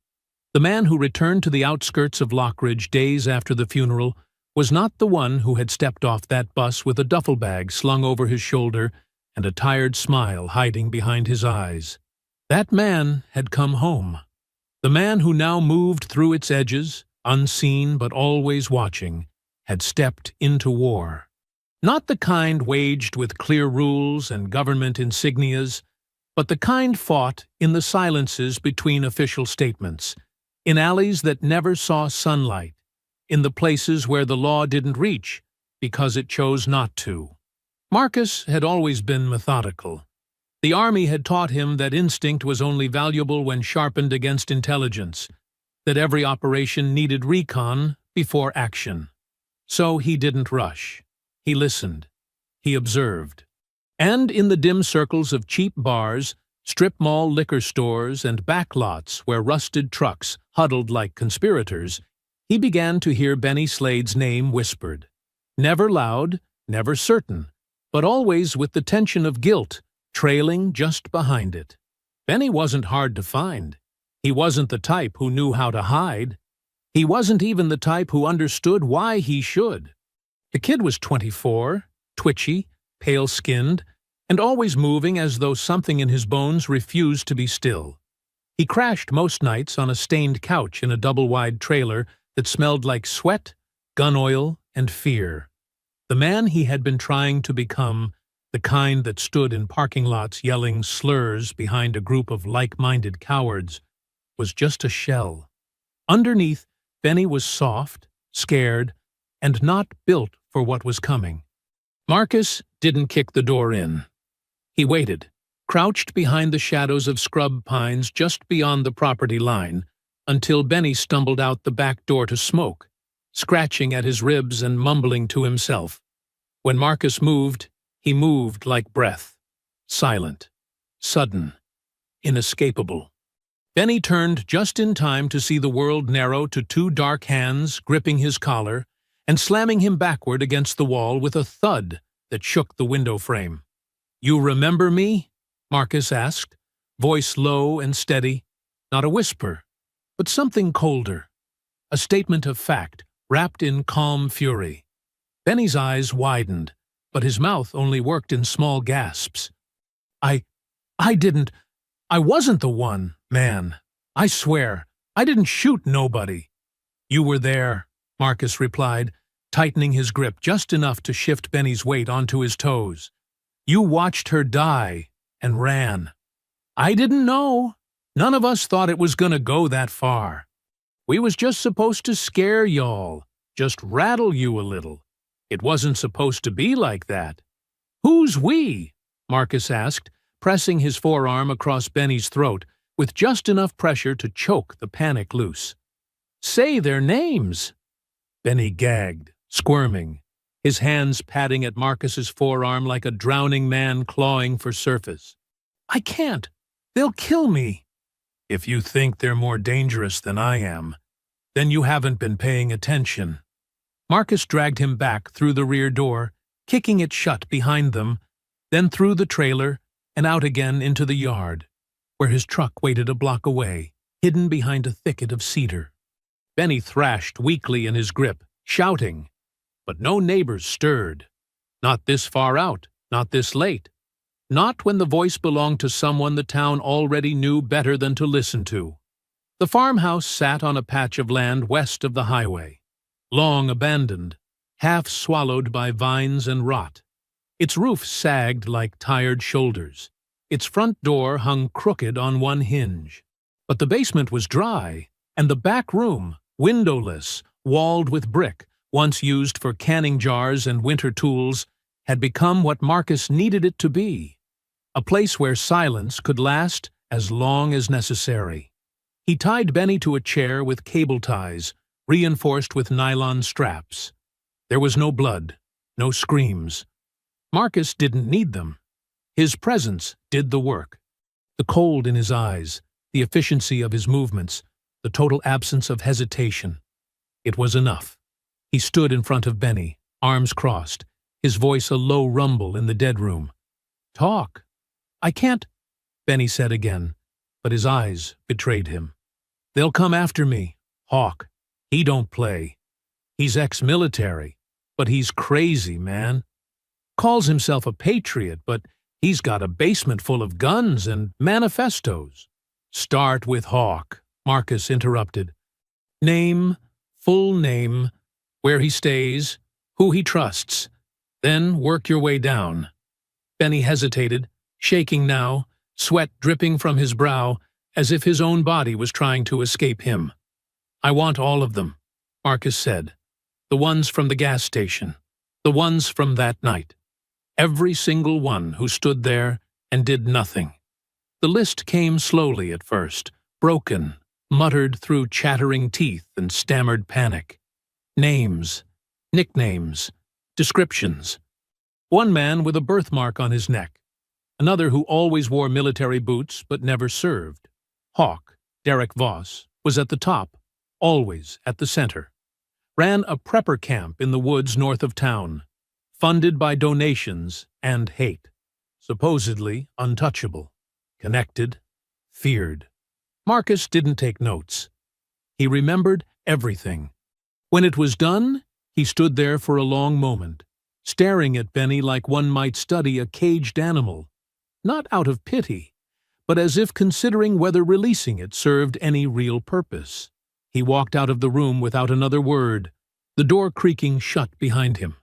The man who returned to the outskirts of Lockridge days after the funeral was not the one who had stepped off that bus with a duffel bag slung over his shoulder and a tired smile hiding behind his eyes. That man had come home. The man who now moved through its edges, unseen but always watching, had stepped into war. Not the kind waged with clear rules and government insignias, but the kind fought in the silences between official statements, in alleys that never saw sunlight, in the places where the law didn't reach because it chose not to. Marcus had always been methodical. The army had taught him that instinct was only valuable when sharpened against intelligence, that every operation needed recon before action. So he didn't rush. He listened. He observed. And in the dim circles of cheap bars, strip mall liquor stores, and backlots where rusted trucks huddled like conspirators, he began to hear Benny Slade's name whispered. Never loud, never certain, but always with the tension of guilt trailing just behind it. Benny wasn't hard to find. He wasn't the type who knew how to hide. He wasn't even the type who understood why he should. The kid was 24, twitchy, pale-skinned, and always moving as though something in his bones refused to be still. He crashed most nights on a stained couch in a double-wide trailer that smelled like sweat, gun oil, and fear. The man he had been trying to become, the kind that stood in parking lots yelling slurs behind a group of like-minded cowards, was just a shell. Underneath, Benny was soft, scared, and not built for what was coming. Marcus didn't kick the door in. He waited, crouched behind the shadows of scrub pines just beyond the property line, until Benny stumbled out the back door to smoke, scratching at his ribs and mumbling to himself. When Marcus moved, he moved like breath, silent, sudden, inescapable. Benny turned just in time to see the world narrow to two dark hands gripping his collar and slamming him backward against the wall with a thud that shook the window frame. "You remember me?" Marcus asked, voice low and steady, not a whisper, but something colder, a statement of fact wrapped in calm fury. Benny's eyes widened, but his mouth only worked in small gasps. I wasn't the one, man. I swear, I didn't shoot nobody." "You were there," Marcus replied, tightening his grip just enough to shift Benny's weight onto his toes. "You watched her die and ran. I didn't know. None of us thought it was gonna go that far. We was just supposed to scare y'all, just rattle you a little. It wasn't supposed to be like that." "Who's we?" Marcus asked, pressing his forearm across Benny's throat with just enough pressure to choke the panic loose. "Say their names." Benny gagged, squirming, his hands patting at Marcus's forearm like a drowning man clawing for surface. "I can't. They'll kill me." "If you think they're more dangerous than I am, then you haven't been paying attention." Marcus dragged him back through the rear door, kicking it shut behind them, then through the trailer and out again into the yard, where his truck waited a block away, hidden behind a thicket of cedar. Benny thrashed weakly in his grip, shouting, but no neighbors stirred. Not this far out, not this late. Not when the voice belonged to someone the town already knew better than to listen to. The farmhouse sat on a patch of land west of the highway, long abandoned, half swallowed by vines and rot. Its roof sagged like tired shoulders. Its front door hung crooked on one hinge. But the basement was dry, and the back room, windowless, walled with brick, once used for canning jars and winter tools, had become what Marcus needed it to be, a place where silence could last as long as necessary. He tied Benny to a chair with cable ties, reinforced with nylon straps. There was no blood, no screams. Marcus didn't need them. His presence did the work. The cold in his eyes, the efficiency of his movements, the total absence of hesitation. It was enough. He stood in front of Benny, arms crossed, his voice a low rumble in the dead room. "Talk." "I can't," Benny said again, but his eyes betrayed him. "They'll come after me. Hawk. He don't play. He's ex-military, but he's crazy, man. Calls himself a patriot, but he's got a basement full of guns and manifestos." "Start with Hawk," Marcus interrupted. "Name, full name, where he stays, who he trusts. Then work your way down." Benny hesitated, shaking now, sweat dripping from his brow, as if his own body was trying to escape him. "I want all of them," Marcus said. "The ones from the gas station. The ones from that night. Every single one who stood there and did nothing. The list came slowly at first, broken, muttered through chattering teeth and stammered panic. Names, nicknames, descriptions. One man with a birthmark on his neck. Another who always wore military boots but never served. Hawk, Derek Voss, was at the top, always at the center. Ran a prepper camp in the woods north of town. Funded by donations and hate. Supposedly untouchable. Connected. Feared. Marcus didn't take notes. He remembered everything. When it was done, he stood there for a long moment, staring at Benny like one might study a caged animal. Not out of pity, but as if considering whether releasing it served any real purpose. He walked out of the room without another word, the door creaking shut behind him,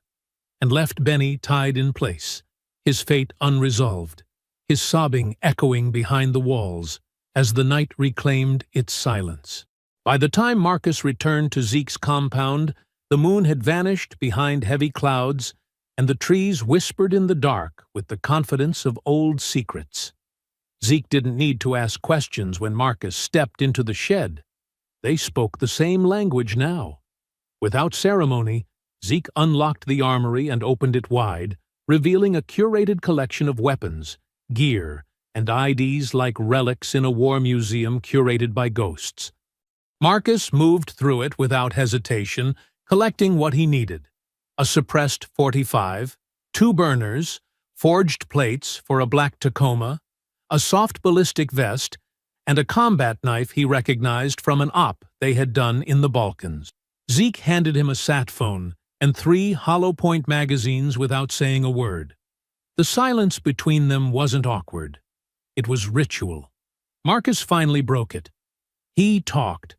and left Benny tied in place, his fate unresolved, his sobbing echoing behind the walls as the night reclaimed its silence. By the time Marcus returned to Zeke's compound, the moon had vanished behind heavy clouds, and the trees whispered in the dark with the confidence of old secrets. Zeke didn't need to ask questions when Marcus stepped into the shed. They spoke the same language now. Without ceremony, Zeke unlocked the armory and opened it wide, revealing a curated collection of weapons, gear, and IDs like relics in a war museum curated by ghosts. Marcus moved through it without hesitation, collecting what he needed. A suppressed .45, 2 burners, forged plates for a black Tacoma, a soft ballistic vest, and a combat knife he recognized from an op they had done in the Balkans. Zeke handed him a sat phone and 3 hollow point magazines without saying a word. The silence between them wasn't awkward. It was ritual. Marcus finally broke it. He talked.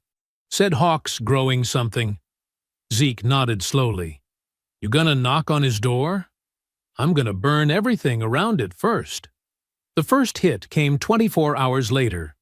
Said Hawk's growing something. Zeke nodded slowly. You gonna knock on his door? I'm gonna burn everything around it first. The first hit came 24 hours later.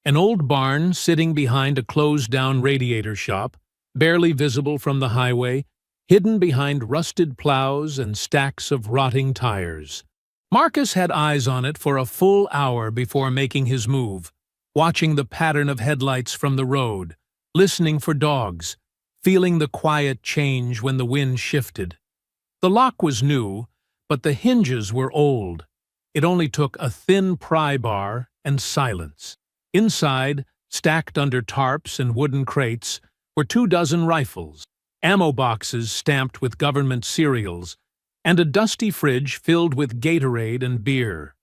An old barn sitting behind a closed-down radiator shop, barely visible from the highway, hidden behind rusted plows and stacks of rotting tires. Marcus had eyes on it for a full hour before making his move, watching the pattern of headlights from the road, listening for dogs, feeling the quiet change when the wind shifted. The lock was new, but the hinges were old. It only took a thin pry bar and silence. Inside, stacked under tarps and wooden crates, were 24 rifles, ammo boxes stamped with government cereals, and a dusty fridge filled with Gatorade and beer.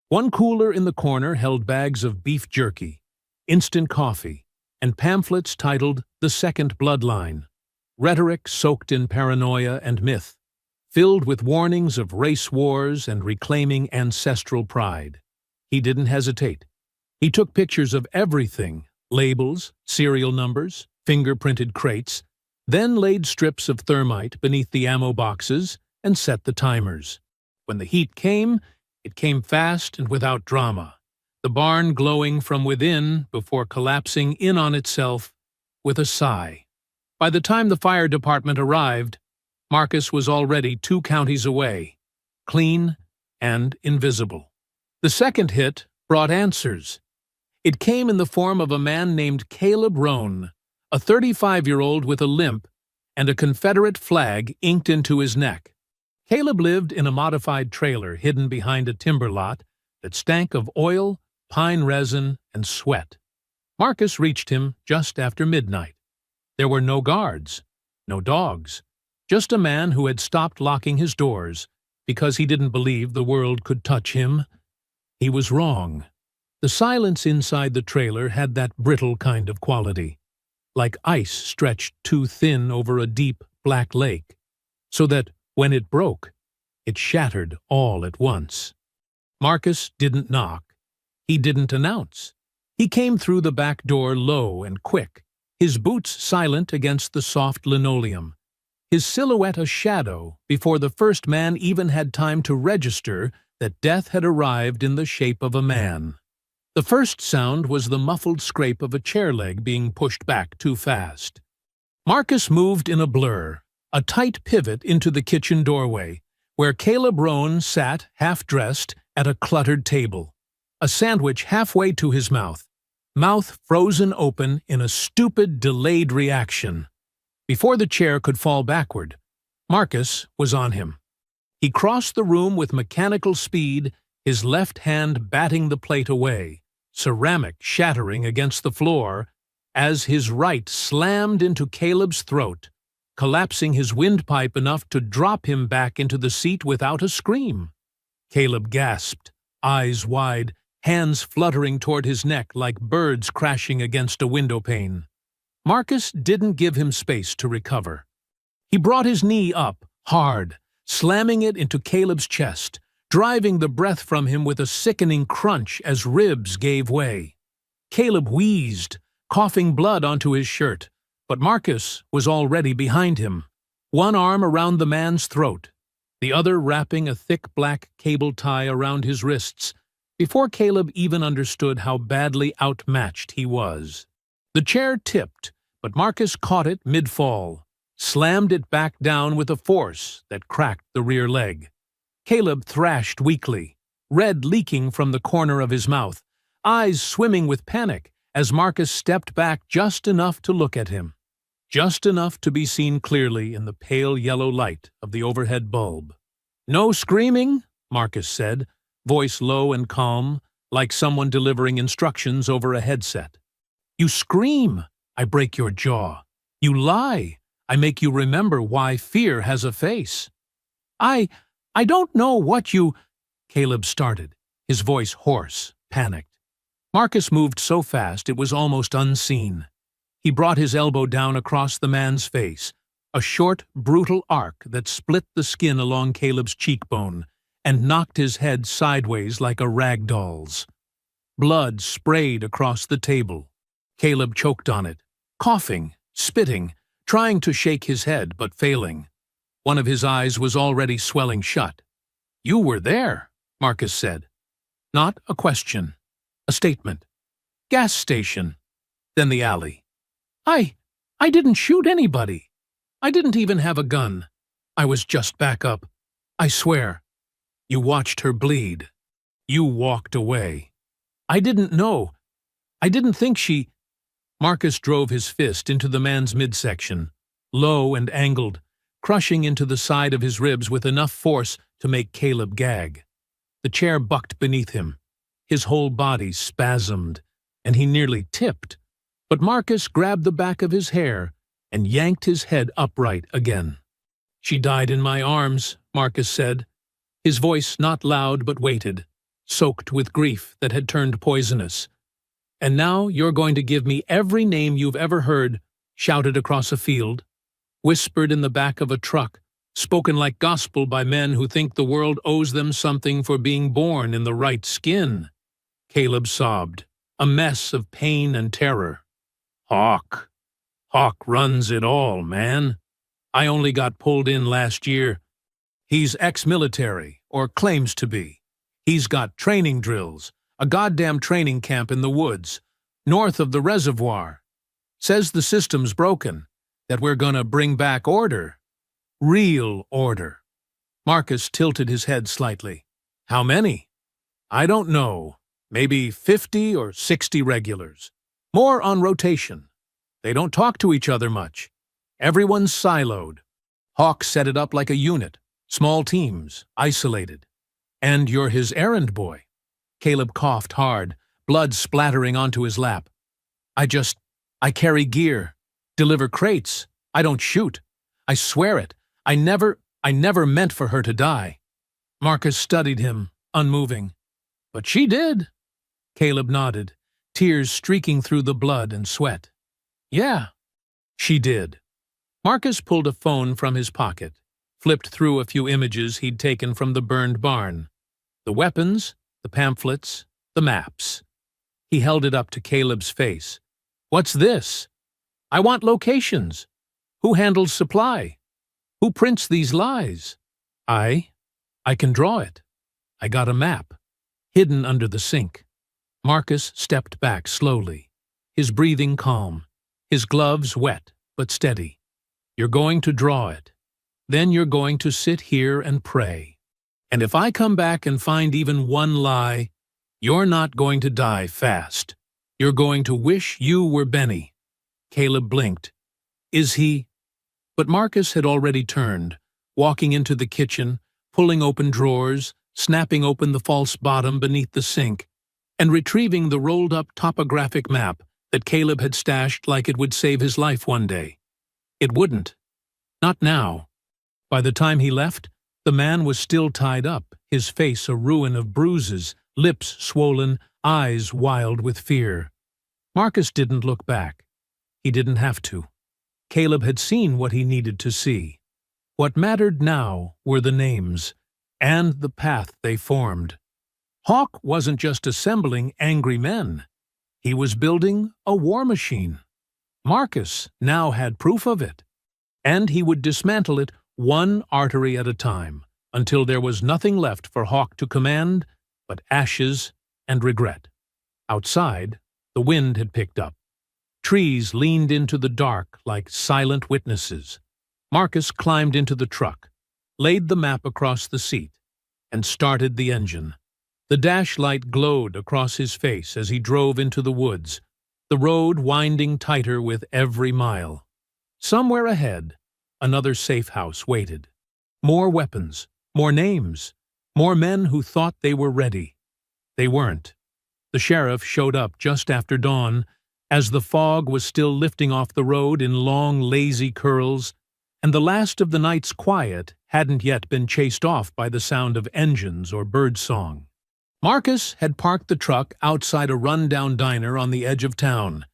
One cooler in the corner held bags of beef jerky, instant coffee, and pamphlets titled The Second Bloodline, rhetoric soaked in paranoia and myth, filled with warnings of race wars and reclaiming ancestral pride. He didn't hesitate. He took pictures of everything, labels, serial numbers, fingerprinted crates, then laid strips of thermite beneath the ammo boxes and set the timers. When the heat came, it came fast and without drama, the barn glowing from within before collapsing in on itself with a sigh. By the time the fire department arrived, Marcus was already 2 counties away, clean and invisible. The second hit brought answers. It came in the form of a man named Caleb Rohn, a 35-year-old with a limp and a Confederate flag inked into his neck. Caleb lived in a modified trailer hidden behind a timber lot that stank of oil, pine resin, and sweat. Marcus reached him just after midnight. There were no guards, no dogs, just a man who had stopped locking his doors because he didn't believe the world could touch him. He was wrong. The silence inside the trailer had that brittle kind of quality, like ice stretched too thin over a deep, black lake, so that, when it broke, it shattered all at once. Marcus didn't knock. He didn't announce. He came through the back door low and quick, his boots silent against the soft linoleum, his silhouette a shadow before the first man even had time to register that death had arrived in the shape of a man. The first sound was the muffled scrape of a chair leg being pushed back too fast. Marcus moved in a blur, a tight pivot into the kitchen doorway, where Caleb Rohn sat half-dressed at a cluttered table, a sandwich halfway to his mouth frozen open in a stupid, delayed reaction. Before the chair could fall backward, Marcus was on him. He crossed the room with mechanical speed, his left hand batting the plate away, ceramic shattering against the floor, as his right slammed into Caleb's throat, collapsing his windpipe enough to drop him back into the seat without a scream. Caleb gasped, eyes wide, hands fluttering toward his neck like birds crashing against a windowpane. Marcus didn't give him space to recover. He brought his knee up, hard, slamming it into Caleb's chest, driving the breath from him with a sickening crunch as ribs gave way. Caleb wheezed, coughing blood onto his shirt, but Marcus was already behind him, one arm around the man's throat, the other wrapping a thick black cable tie around his wrists, before Caleb even understood how badly outmatched he was. The chair tipped, but Marcus caught it mid-fall, slammed it back down with a force that cracked the rear leg. Caleb thrashed weakly, red leaking from the corner of his mouth, eyes swimming with panic as Marcus stepped back just enough to look at him, just enough to be seen clearly in the pale yellow light of the overhead bulb. "No screaming," Marcus said, voice low and calm, like someone delivering instructions over a headset. "You scream, I break your jaw. You lie, I make you remember why fear has a face." I don't know what you—" Caleb started, his voice hoarse, panicked. Marcus moved so fast it was almost unseen. He brought his elbow down across the man's face, a short, brutal arc that split the skin along Caleb's cheekbone and knocked his head sideways like a rag doll's. Blood sprayed across the table. Caleb choked on it, coughing, spitting, trying to shake his head but failing. One of his eyes was already swelling shut. "You were there," Marcus said. Not a question. A statement. "Gas station." Then the alley. I didn't shoot anybody. I didn't even have a gun. I was just back up. I swear." "You watched her bleed. You walked away." "I didn't know. I didn't think she—" Marcus drove his fist into the man's midsection, low and angled, crushing into the side of his ribs with enough force to make Caleb gag. The chair bucked beneath him. His whole body spasmed, and he nearly tipped. But Marcus grabbed the back of his hair and yanked his head upright again. "She died in my arms," Marcus said, his voice not loud but weighted, soaked with grief that had turned poisonous. "And now you're going to give me every name you've ever heard, shouted across a field, whispered in the back of a truck, spoken like gospel by men who think the world owes them something for being born in the right skin." Caleb sobbed, a mess of pain and terror. Hawk runs it all, man. I only got pulled in last year. He's ex-military, or claims to be. He's got training drills, a goddamn training camp in the woods, north of the reservoir. Says the system's broken, that we're gonna bring back order. Real order. Marcus tilted his head slightly. "How many?" "I don't know. Maybe 50 or 60 regulars. More on rotation. They don't talk to each other much. Everyone's siloed. Hawk set it up like a unit. Small teams, isolated. And you're his errand boy." Caleb coughed hard, blood splattering onto his lap. I carry gear. Deliver crates. I don't shoot. I swear it. I never meant for her to die." Marcus studied him, unmoving. "But she did." Caleb nodded, tears streaking through the blood and sweat. "Yeah, she did." Marcus pulled a phone from his pocket, flipped through a few images he'd taken from the burned barn. The weapons, the pamphlets, the maps. He held it up to Caleb's face. "What's this? I want locations. Who handles supply? Who prints these lies?" I can draw it. I got a map, hidden under the sink." Marcus stepped back slowly, his breathing calm, his gloves wet but steady. "You're going to draw it. Then you're going to sit here and pray. And if I come back and find even one lie, you're not going to die fast. You're going to wish you were Benny." Caleb blinked. "Is he—" But Marcus had already turned, walking into the kitchen, pulling open drawers, snapping open the false bottom beneath the sink, and retrieving the rolled-up topographic map that Caleb had stashed like it would save his life one day. It wouldn't. Not now. By the time he left, the man was still tied up, his face a ruin of bruises, lips swollen, eyes wild with fear. Marcus didn't look back. He didn't have to. Caleb had seen what he needed to see. What mattered now were the names, and the path they formed. Hawk wasn't just assembling angry men. He was building a war machine. Marcus now had proof of it. And he would dismantle it one artery at a time, until there was nothing left for Hawk to command but ashes and regret. Outside, the wind had picked up. Trees leaned into the dark like silent witnesses. Marcus climbed into the truck, laid the map across the seat, and started the engine. The dash light glowed across his face as he drove into the woods, the road winding tighter with every mile. Somewhere ahead, another safe house waited. More weapons, more names, more men who thought they were ready. They weren't. The sheriff showed up just after dawn, as the fog was still lifting off the road in long, lazy curls, and the last of the night's quiet hadn't yet been chased off by the sound of engines or birdsong. Marcus had parked the truck outside a run-down diner on the edge of town,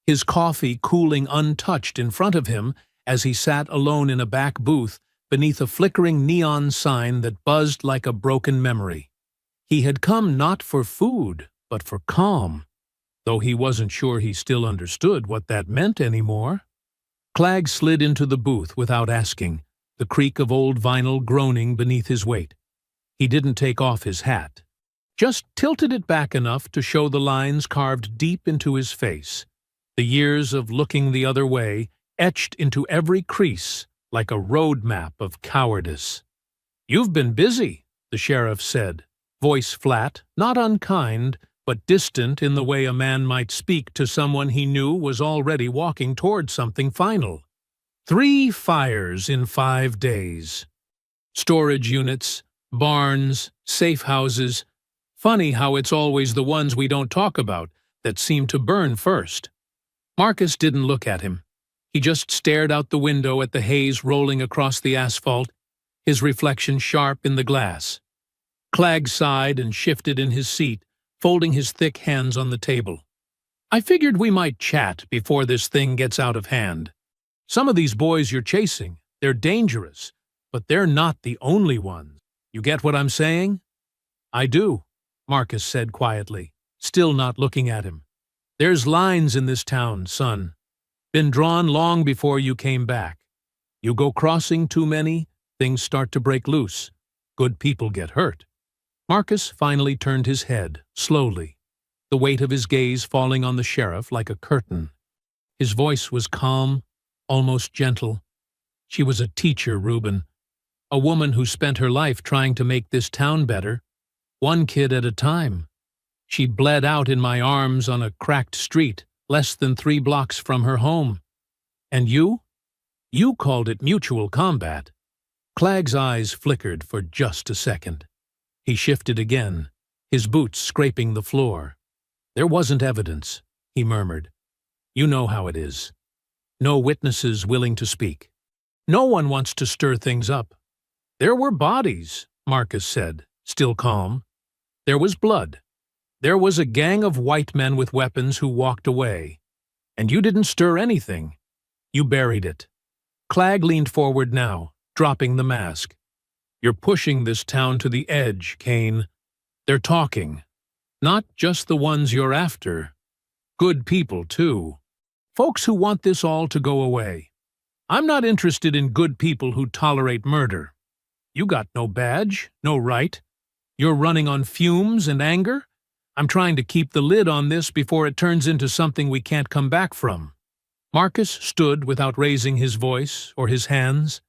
his coffee cooling untouched in front of him as he sat alone in a back booth beneath a flickering neon sign that buzzed like a broken memory. He had come not for food, but for calm, though he wasn't sure he still understood what that meant anymore. Clegg slid into the booth without asking, the creak of old vinyl groaning beneath his weight. He didn't take off his hat, just tilted it back enough to show the lines carved deep into his face, the years of looking the other way etched into every crease like a road map of cowardice. "You've been busy," the sheriff said, voice flat, not unkind, but distant in the way a man might speak to someone he knew was already walking toward something final. 3 fires in 5 days. Storage units, barns, safe houses. Funny how it's always the ones we don't talk about that seem to burn first. Marcus didn't look at him. He just stared out the window at the haze rolling across the asphalt, his reflection sharp in the glass. Clegg sighed and shifted in his seat, folding his thick hands on the table. "I figured we might chat before this thing gets out of hand. Some of these boys you're chasing, they're dangerous, but they're not the only ones. You get what I'm saying?" "I do," Marcus said quietly, still not looking at him. "There's lines in this town, son. Been drawn long before you came back. You go crossing too many, things start to break loose. Good people get hurt." Marcus finally turned his head, slowly, the weight of his gaze falling on the sheriff like a curtain. His voice was calm, almost gentle. "She was a teacher, Reuben. A woman who spent her life trying to make this town better, one kid at a time. She bled out in my arms on a cracked street, less than 3 blocks from her home. And you? You called it mutual combat." Clegg's eyes flickered for just a second. He shifted again, his boots scraping the floor. "There wasn't evidence," he murmured. "You know how it is. No witnesses willing to speak. No one wants to stir things up." "There were bodies," Marcus said, still calm. "There was blood. There was a gang of white men with weapons who walked away. And you didn't stir anything. You buried it." Clegg leaned forward now, dropping the mask. "You're pushing this town to the edge, Kane. They're talking. Not just the ones you're after. Good people, too. Folks who want this all to go away. I'm not interested in good people who tolerate murder. You got no badge, no right. You're running on fumes and anger. I'm trying to keep the lid on this before it turns into something we can't come back from." Marcus stood without raising his voice or his hands.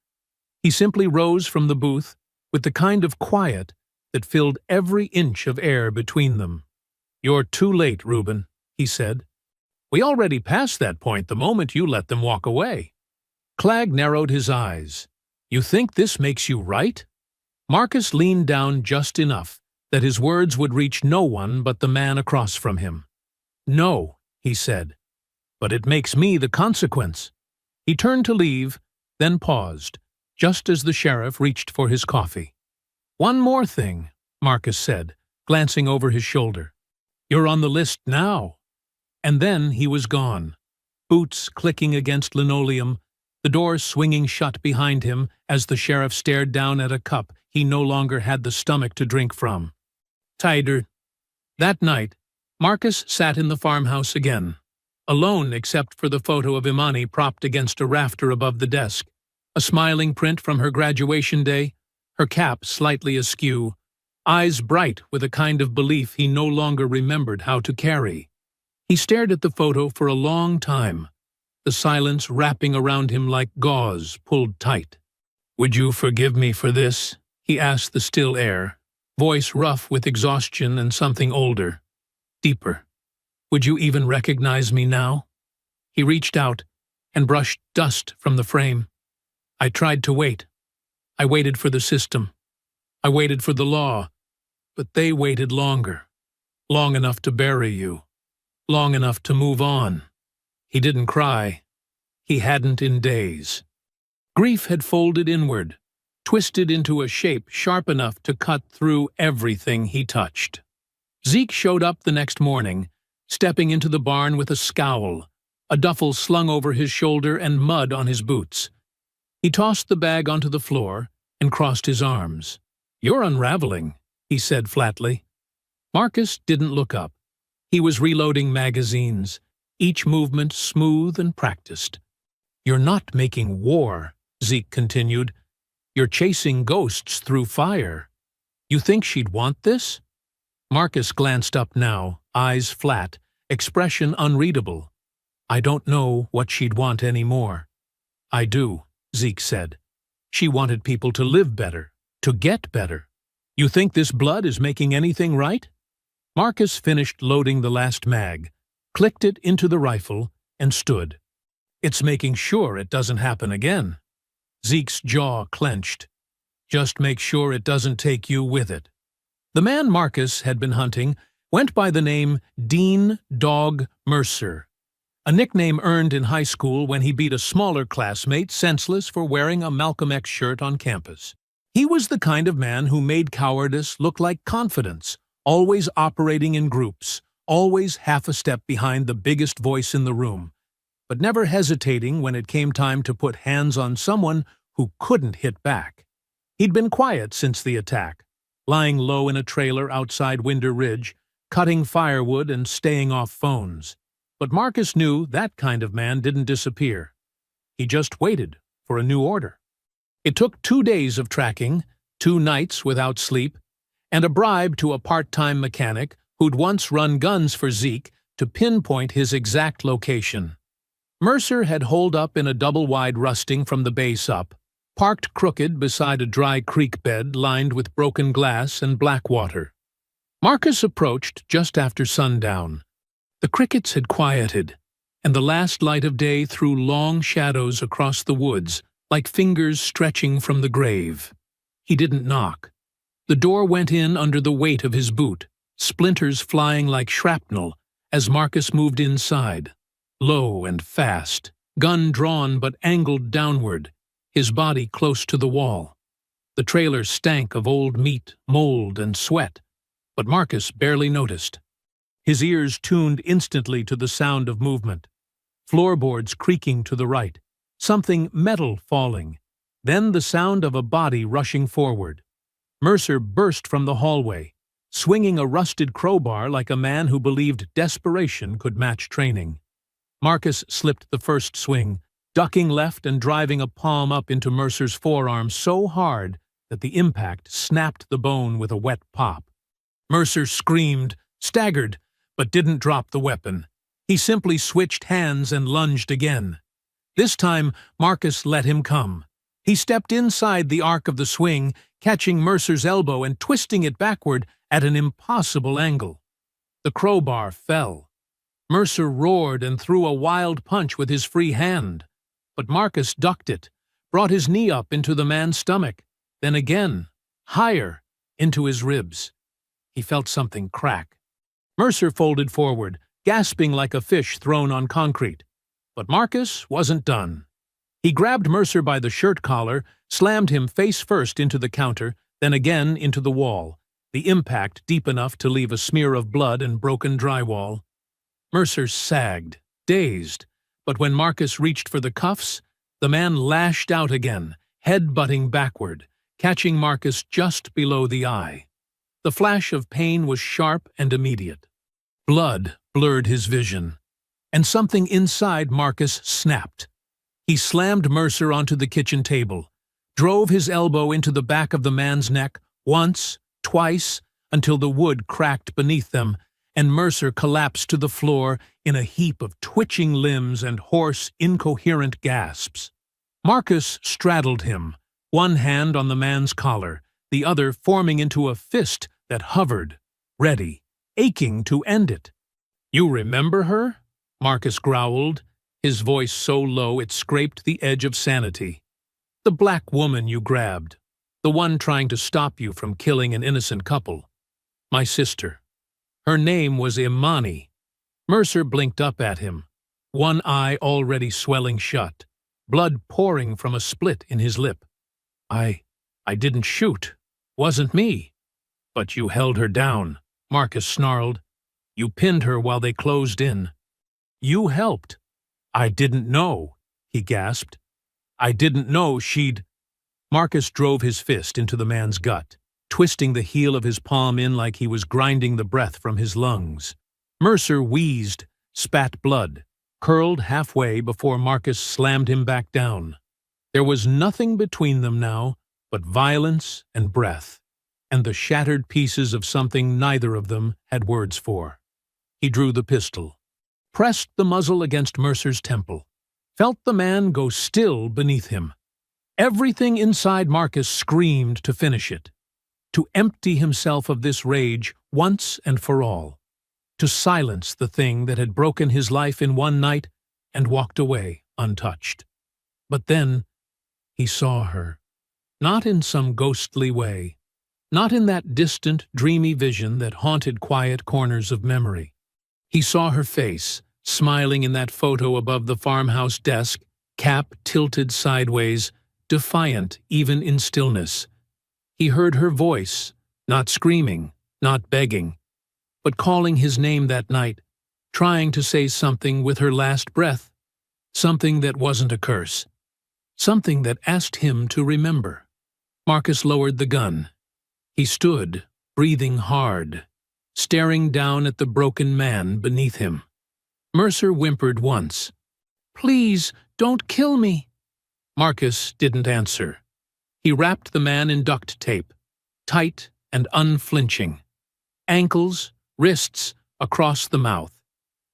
He simply rose from the booth with the kind of quiet that filled every inch of air between them. "You're too late, Reuben," he said. "We already passed that point the moment you let them walk away." Clegg narrowed his eyes. "You think this makes you right?" Marcus leaned down just enough that his words would reach no one but the man across from him. "No," he said, "but it makes me the consequence." He turned to leave, then paused, just as the sheriff reached for his coffee. "One more thing," Marcus said, glancing over his shoulder. "You're on the list now." And then he was gone, boots clicking against linoleum, the door swinging shut behind him as the sheriff stared down at a cup he no longer had the stomach to drink from. Tighter. That night, Marcus sat in the farmhouse again, alone except for the photo of Imani propped against a rafter above the desk, a smiling print from her graduation day, her cap slightly askew, eyes bright with a kind of belief he no longer remembered how to carry. He stared at the photo for a long time, the silence wrapping around him like gauze pulled tight. "Would you forgive me for this?" he asked the still air, voice rough with exhaustion and something older, deeper. "Would you even recognize me now?" He reached out and brushed dust from the frame. "I tried to wait. I waited for the system. I waited for the law. But they waited longer. Long enough to bury you. Long enough to move on." He didn't cry. He hadn't in days. Grief had folded inward, twisted into a shape sharp enough to cut through everything he touched. Zeke showed up the next morning, stepping into the barn with a scowl, a duffel slung over his shoulder and mud on his boots. He tossed the bag onto the floor and crossed his arms. "You're unraveling," he said flatly. Marcus didn't look up. He was reloading magazines, each movement smooth and practiced. "You're not making war," Zeke continued. "You're chasing ghosts through fire. You think she'd want this?" Marcus glanced up now, eyes flat, expression unreadable. "I don't know what she'd want anymore." "I do," Zeke said. "She wanted people to live better, to get better. You think this blood is making anything right?" Marcus finished loading the last mag, clicked it into the rifle, and stood. "It's making sure it doesn't happen again." Zeke's jaw clenched. "Just make sure it doesn't take you with it." The man Marcus had been hunting went by the name Dean Dog Mercer, a nickname earned in high school when he beat a smaller classmate senseless for wearing a Malcolm X shirt on campus. He was the kind of man who made cowardice look like confidence, always operating in groups, always half a step behind the biggest voice in the room, but never hesitating when it came time to put hands on someone who couldn't hit back. He'd been quiet since the attack, lying low in a trailer outside Winder Ridge, cutting firewood and staying off phones. But Marcus knew that kind of man didn't disappear. He just waited for a new order. It took 2 days of tracking, 2 nights without sleep, and a bribe to a part-time mechanic who'd once run guns for Zeke to pinpoint his exact location. Mercer had holed up in a double-wide rusting from the base up, parked crooked beside a dry creek bed lined with broken glass and black water. Marcus approached just after sundown. The crickets had quieted, and the last light of day threw long shadows across the woods, like fingers stretching from the grave. He didn't knock. The door went in under the weight of his boot, splinters flying like shrapnel as Marcus moved inside, low and fast, gun drawn but angled downward, his body close to the wall. The trailer stank of old meat, mold, and sweat, but Marcus barely noticed. His ears tuned instantly to the sound of movement, floorboards creaking to the right, something metal falling, then the sound of a body rushing forward. Mercer burst from the hallway, swinging a rusted crowbar like a man who believed desperation could match training. Marcus slipped the first swing, ducking left and driving a palm up into Mercer's forearm so hard that the impact snapped the bone with a wet pop. Mercer screamed, staggered, but didn't drop the weapon. He simply switched hands and lunged again. This time, Marcus let him come, He stepped inside the arc of the swing, catching Mercer's elbow and twisting it backward at an impossible angle. The crowbar fell. Mercer roared and threw a wild punch with his free hand. But Marcus ducked it, brought his knee up into the man's stomach, then again, higher, into his ribs. He felt something crack. Mercer folded forward, gasping like a fish thrown on concrete. But Marcus wasn't done. He grabbed Mercer by the shirt collar, slammed him face first into the counter, then again into the wall, the impact deep enough to leave a smear of blood and broken drywall. Mercer sagged, dazed, but when Marcus reached for the cuffs, the man lashed out again, head-butting backward, catching Marcus just below the eye. The flash of pain was sharp and immediate. Blood blurred his vision, and something inside Marcus snapped. He slammed Mercer onto the kitchen table, drove his elbow into the back of the man's neck once, twice, until the wood cracked beneath them, and Mercer collapsed to the floor in a heap of twitching limbs and hoarse, incoherent gasps. Marcus straddled him, one hand on the man's collar, the other forming into a fist that hovered, ready, aching to end it. "You remember her?" Marcus growled, his voice so low it scraped the edge of sanity. "The black woman you grabbed, the one trying to stop you from killing an innocent couple. My sister. Her name was Imani." Mercer blinked up at him, one eye already swelling shut, blood pouring from a split in his lip. I didn't shoot. Wasn't me." "But you held her down," Marcus snarled. "You pinned her while they closed in. You helped." "I didn't know," he gasped. "I didn't know she'd—" Marcus drove his fist into the man's gut, twisting the heel of his palm in like he was grinding the breath from his lungs. Mercer wheezed, spat blood, curled halfway before Marcus slammed him back down. There was nothing between them now but violence and breath, and the shattered pieces of something neither of them had words for. He drew the pistol, pressed the muzzle against Mercer's temple, felt the man go still beneath him. Everything inside Marcus screamed to finish it, to empty himself of this rage once and for all, to silence the thing that had broken his life in one night and walked away untouched. But then he saw her, not in some ghostly way, not in that distant, dreamy vision that haunted quiet corners of memory. He saw her face, smiling in that photo above the farmhouse desk, cap tilted sideways, defiant even in stillness. He heard her voice, not screaming, not begging, but calling his name that night, trying to say something with her last breath, something that wasn't a curse, something that asked him to remember. Marcus lowered the gun. He stood, breathing hard, staring down at the broken man beneath him. Mercer whimpered once. "Please, don't kill me." Marcus didn't answer. He wrapped the man in duct tape, tight and unflinching. Ankles, wrists, across the mouth.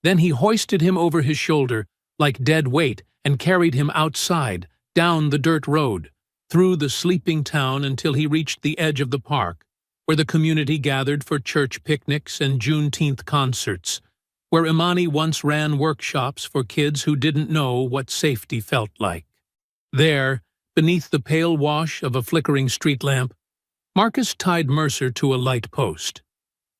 Then he hoisted him over his shoulder, like dead weight, and carried him outside, down the dirt road, through the sleeping town until he reached the edge of the park, where the community gathered for church picnics and Juneteenth concerts, where Imani once ran workshops for kids who didn't know what safety felt like. There, beneath the pale wash of a flickering street lamp, Marcus tied Mercer to a light post.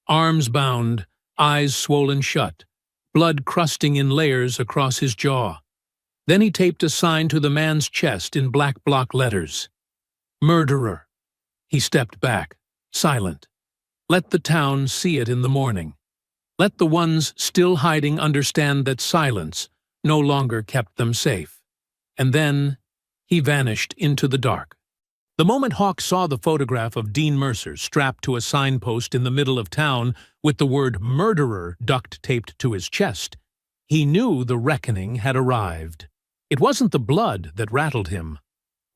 Arms bound, eyes swollen shut, blood crusting in layers across his jaw. Then he taped a sign to the man's chest in black block letters. "Murderer." He stepped back, silent. Let the town see it in the morning. Let the ones still hiding understand that silence no longer kept them safe. And then he vanished into the dark. The moment Hawk saw the photograph of Dean Mercer strapped to a signpost in the middle of town with the word "murderer" duct-taped to his chest, he knew the reckoning had arrived. It wasn't the blood that rattled him,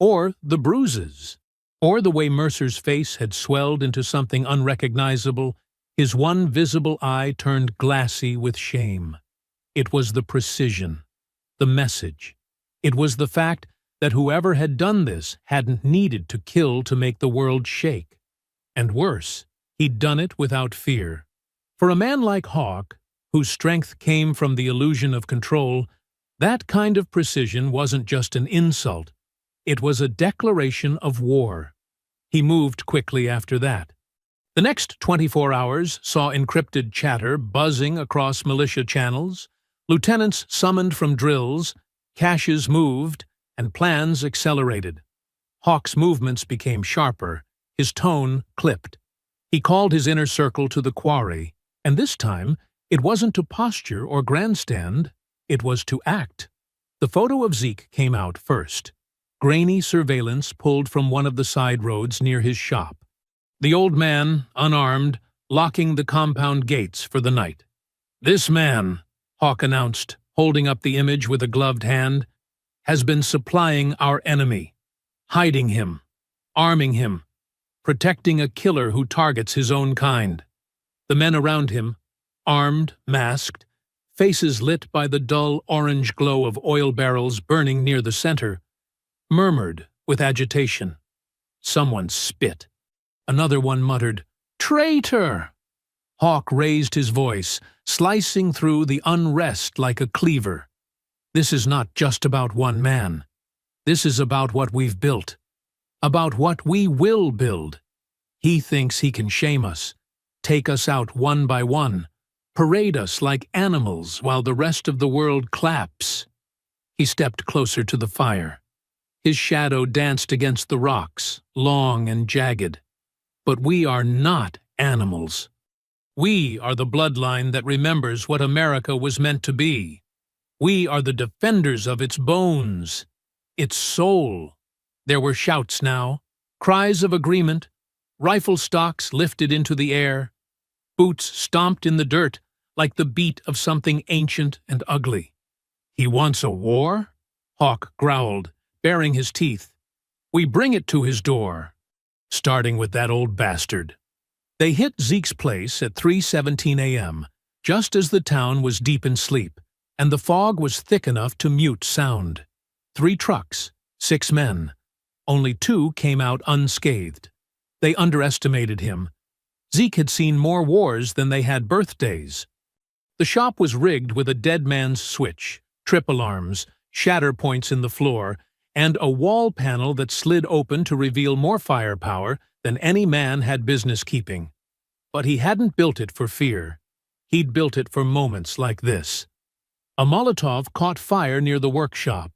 or the bruises, or the way Mercer's face had swelled into something unrecognizable, his one visible eye turned glassy with shame. It was the precision, the message. It was the fact that whoever had done this hadn't needed to kill to make the world shake. And worse, he'd done it without fear. For a man like Hawk, whose strength came from the illusion of control, that kind of precision wasn't just an insult. It was a declaration of war. He moved quickly after that. The next 24 hours saw encrypted chatter buzzing across militia channels, lieutenants summoned from drills, caches moved, and plans accelerated. Hawk's movements became sharper, his tone clipped. He called his inner circle to the quarry, and this time it wasn't to posture or grandstand, it was to act. The photo of Zeke came out first. Grainy surveillance pulled from one of the side roads near his shop. The old man, unarmed, locking the compound gates for the night. "This man," Hawk announced, holding up the image with a gloved hand, "has been supplying our enemy, hiding him, arming him, protecting a killer who targets his own kind." The men around him, armed, masked, faces lit by the dull orange glow of oil barrels burning near the center, murmured with agitation. Someone spit. Another one muttered, "Traitor!" Hawk raised his voice, slicing through the unrest like a cleaver. "This is not just about one man. This is about what we've built, about what we will build. He thinks he can shame us, take us out one by one, parade us like animals while the rest of the world claps." He stepped closer to the fire. His shadow danced against the rocks, long and jagged. But we are not animals. We are the bloodline that remembers what America was meant to be. We are the defenders of its bones, its soul. There were shouts now, cries of agreement, rifle stocks lifted into the air, boots stomped in the dirt like the beat of something ancient and ugly. "He wants a war?" Hawk growled, baring his teeth. "We bring it to his door. Starting with that old bastard." They hit Zeke's place at 3:17 a.m., just as the town was deep in sleep, and the fog was thick enough to mute sound. 3 trucks, 6 men. Only 2 came out unscathed. They underestimated him. Zeke had seen more wars than they had birthdays. The shop was rigged with a dead man's switch, trip alarms, shatter points in the floor, and a wall panel that slid open to reveal more firepower than any man had business keeping. But he hadn't built it for fear. He'd built it for moments like this. A Molotov caught fire near the workshop.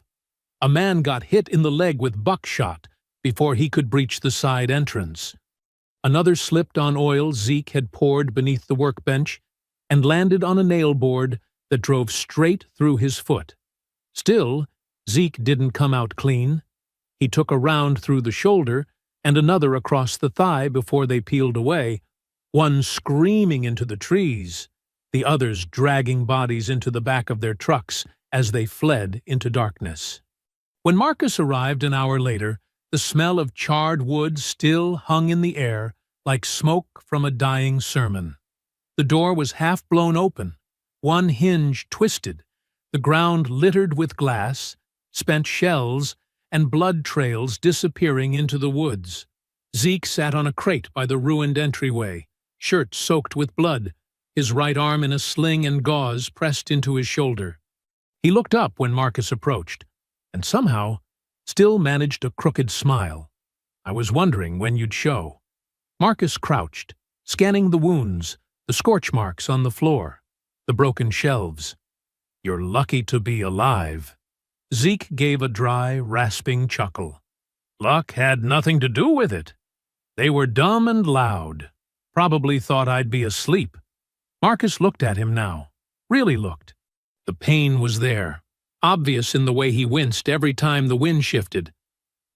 A man got hit in the leg with buckshot before he could breach the side entrance. Another slipped on oil Zeke had poured beneath the workbench and landed on a nail board that drove straight through his foot. Still, Zeke didn't come out clean. He took a round through the shoulder and another across the thigh before they peeled away, one screaming into the trees, the others dragging bodies into the back of their trucks as they fled into darkness. When Marcus arrived an hour later, the smell of charred wood still hung in the air like smoke from a dying sermon. The door was half blown open, one hinge twisted, the ground littered with glass, spent shells, and blood trails disappearing into the woods. Zeke sat on a crate by the ruined entryway, shirt soaked with blood, his right arm in a sling and gauze pressed into his shoulder. He looked up when Marcus approached, and somehow still managed a crooked smile. "I was wondering when you'd show." Marcus crouched, scanning the wounds, the scorch marks on the floor, the broken shelves. "You're lucky to be alive." Zeke gave a dry, rasping chuckle. "Luck had nothing to do with it. They were dumb and loud. Probably thought I'd be asleep." Marcus looked at him now. Really looked. The pain was there, obvious in the way he winced every time the wind shifted.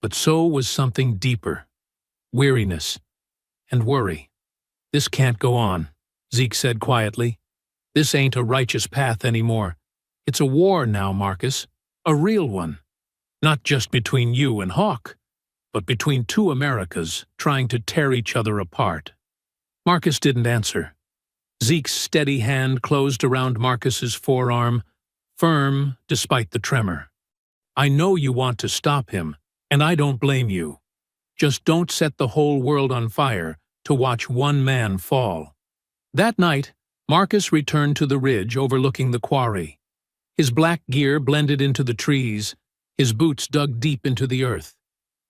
But so was something deeper. Weariness and worry. "This can't go on," Zeke said quietly. "This ain't a righteous path anymore. It's a war now, Marcus. A real one. Not just between you and Hawk, but between 2 Americas trying to tear each other apart." Marcus didn't answer. Zeke's steady hand closed around Marcus's forearm, firm despite the tremor. I know you want to stop him, and I don't blame you. Just don't set the whole world on fire to watch one man fall." That night, Marcus returned to the ridge overlooking the quarry. His black gear blended into the trees, his boots dug deep into the earth.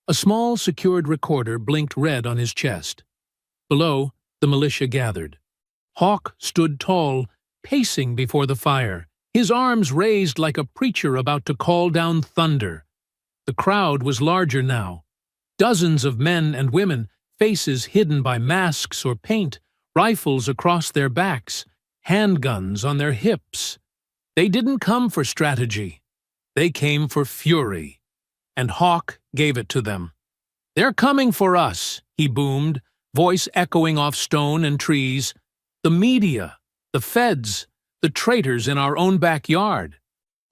A small secured recorder blinked red on his chest. Below, the militia gathered. Hawk stood tall, pacing before the fire, his arms raised like a preacher about to call down thunder. The crowd was larger now. Dozens of men and women, faces hidden by masks or paint, rifles across their backs, handguns on their hips. They didn't come for strategy. They came for fury. And Hawk gave it to them. "They're coming for us," he boomed, voice echoing off stone and trees. "The media, the feds, the traitors in our own backyard.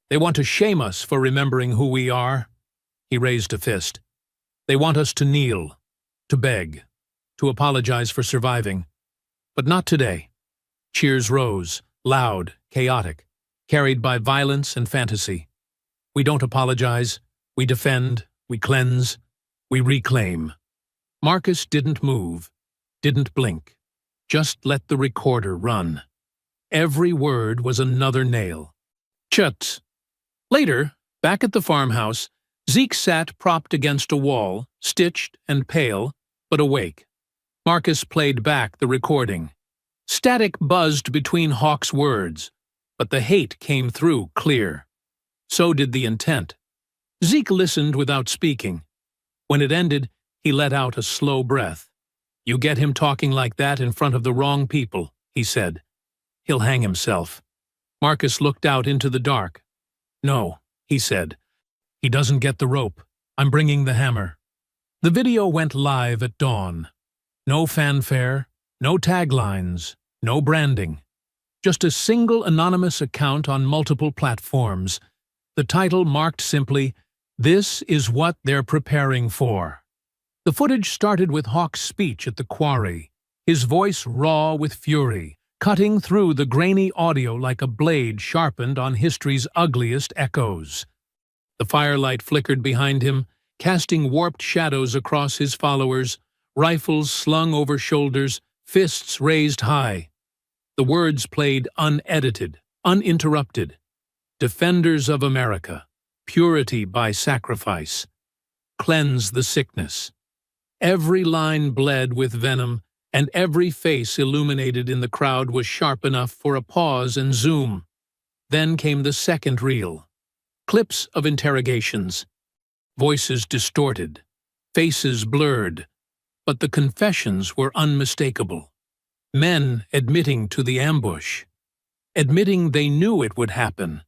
They want to shame us for remembering who we are." He raised a fist. "They want us to kneel, to beg, to apologize for surviving. But not today." Cheers rose, loud, chaotic, carried by violence and fantasy. "We don't apologize. We defend, we cleanse, we reclaim." Marcus didn't move, didn't blink. Just let the recorder run. Every word was another nail. Chut. Later, back at the farmhouse, Zeke sat propped against a wall, stitched and pale, but awake. Marcus played back the recording. Static buzzed between Hawk's words, but the hate came through clear. So did the intent. Zeke listened without speaking. When it ended, he let out a slow breath. "You get him talking like that in front of the wrong people," he said. "He'll hang himself." Marcus looked out into the dark. "No," he said. "He doesn't get the rope. I'm bringing the hammer." The video went live at dawn. No fanfare, no taglines, no branding. Just a single anonymous account on multiple platforms. The title marked simply, "This is what they're preparing for." The footage started with Hawk's speech at the quarry, his voice raw with fury, cutting through the grainy audio like a blade sharpened on history's ugliest echoes. The firelight flickered behind him, casting warped shadows across his followers, rifles slung over shoulders, fists raised high. The words played unedited, uninterrupted. "Defenders of America, purity by sacrifice. Cleanse the sickness." Every line bled with venom, and every face illuminated in the crowd was sharp enough for a pause and zoom. Then came the second reel. Clips of interrogations. Voices distorted, faces blurred, but the confessions were unmistakable. Men admitting to the ambush, admitting they knew it would happen.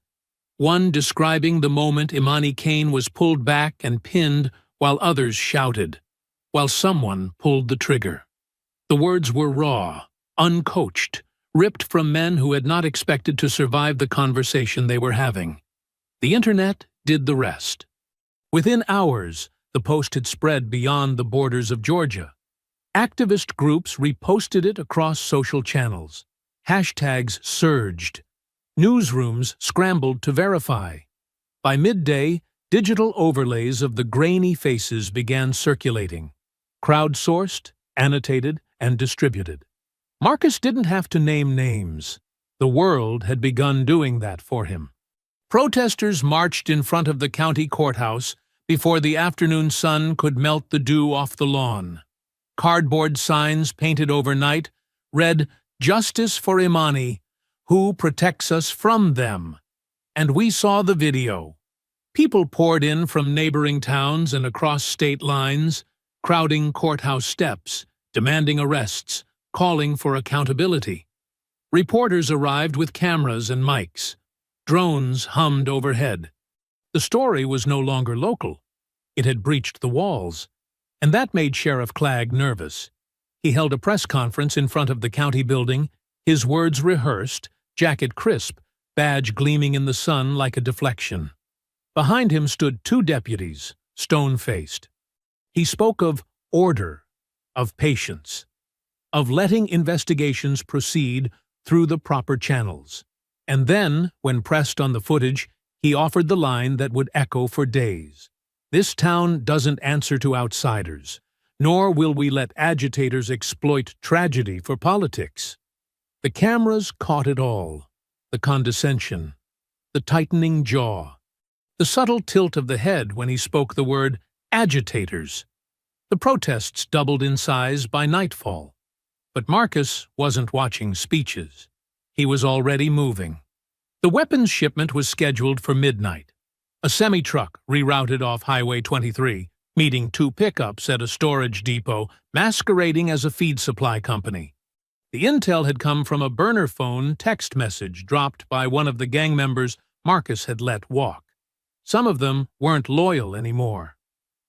One describing the moment Imani Kane was pulled back and pinned while others shouted, while someone pulled the trigger. The words were raw, uncoached, ripped from men who had not expected to survive the conversation they were having. The internet did the rest. Within hours, the post had spread beyond the borders of Georgia. Activist groups reposted it across social channels. Hashtags surged. Newsrooms scrambled to verify. By midday, digital overlays of the grainy faces began circulating. Crowdsourced, annotated, and distributed. Marcus didn't have to name names. The world had begun doing that for him. Protesters marched in front of the county courthouse before the afternoon sun could melt the dew off the lawn. Cardboard signs painted overnight read, "Justice for Imani, who protects us from them?" And we saw the video. People poured in from neighboring towns and across state lines, crowding courthouse steps, demanding arrests, calling for accountability. Reporters arrived with cameras and mics. Drones hummed overhead. The story was no longer local. It had breached the walls, and that made Sheriff Clagg nervous. He held a press conference in front of the county building, his words rehearsed, jacket crisp, badge gleaming in the sun like a deflection. Behind him stood two deputies, stone-faced. He spoke of order, of patience, of letting investigations proceed through the proper channels. And then, when pressed on the footage, He offered the line that would echo for days. "This town doesn't answer to outsiders, nor will we let agitators exploit tragedy for politics." The cameras caught it all: the condescension, the tightening jaw, the subtle tilt of the head when he spoke the word agitators. The protests doubled in size by nightfall. But Marcus wasn't watching speeches. He was already moving. The weapons shipment was scheduled for midnight. A semi-truck rerouted off Highway 23, meeting two pickups at a storage depot masquerading as a feed supply company. The intel had come from a burner phone text message dropped by one of the gang members Marcus had let walk. Some of them weren't loyal anymore.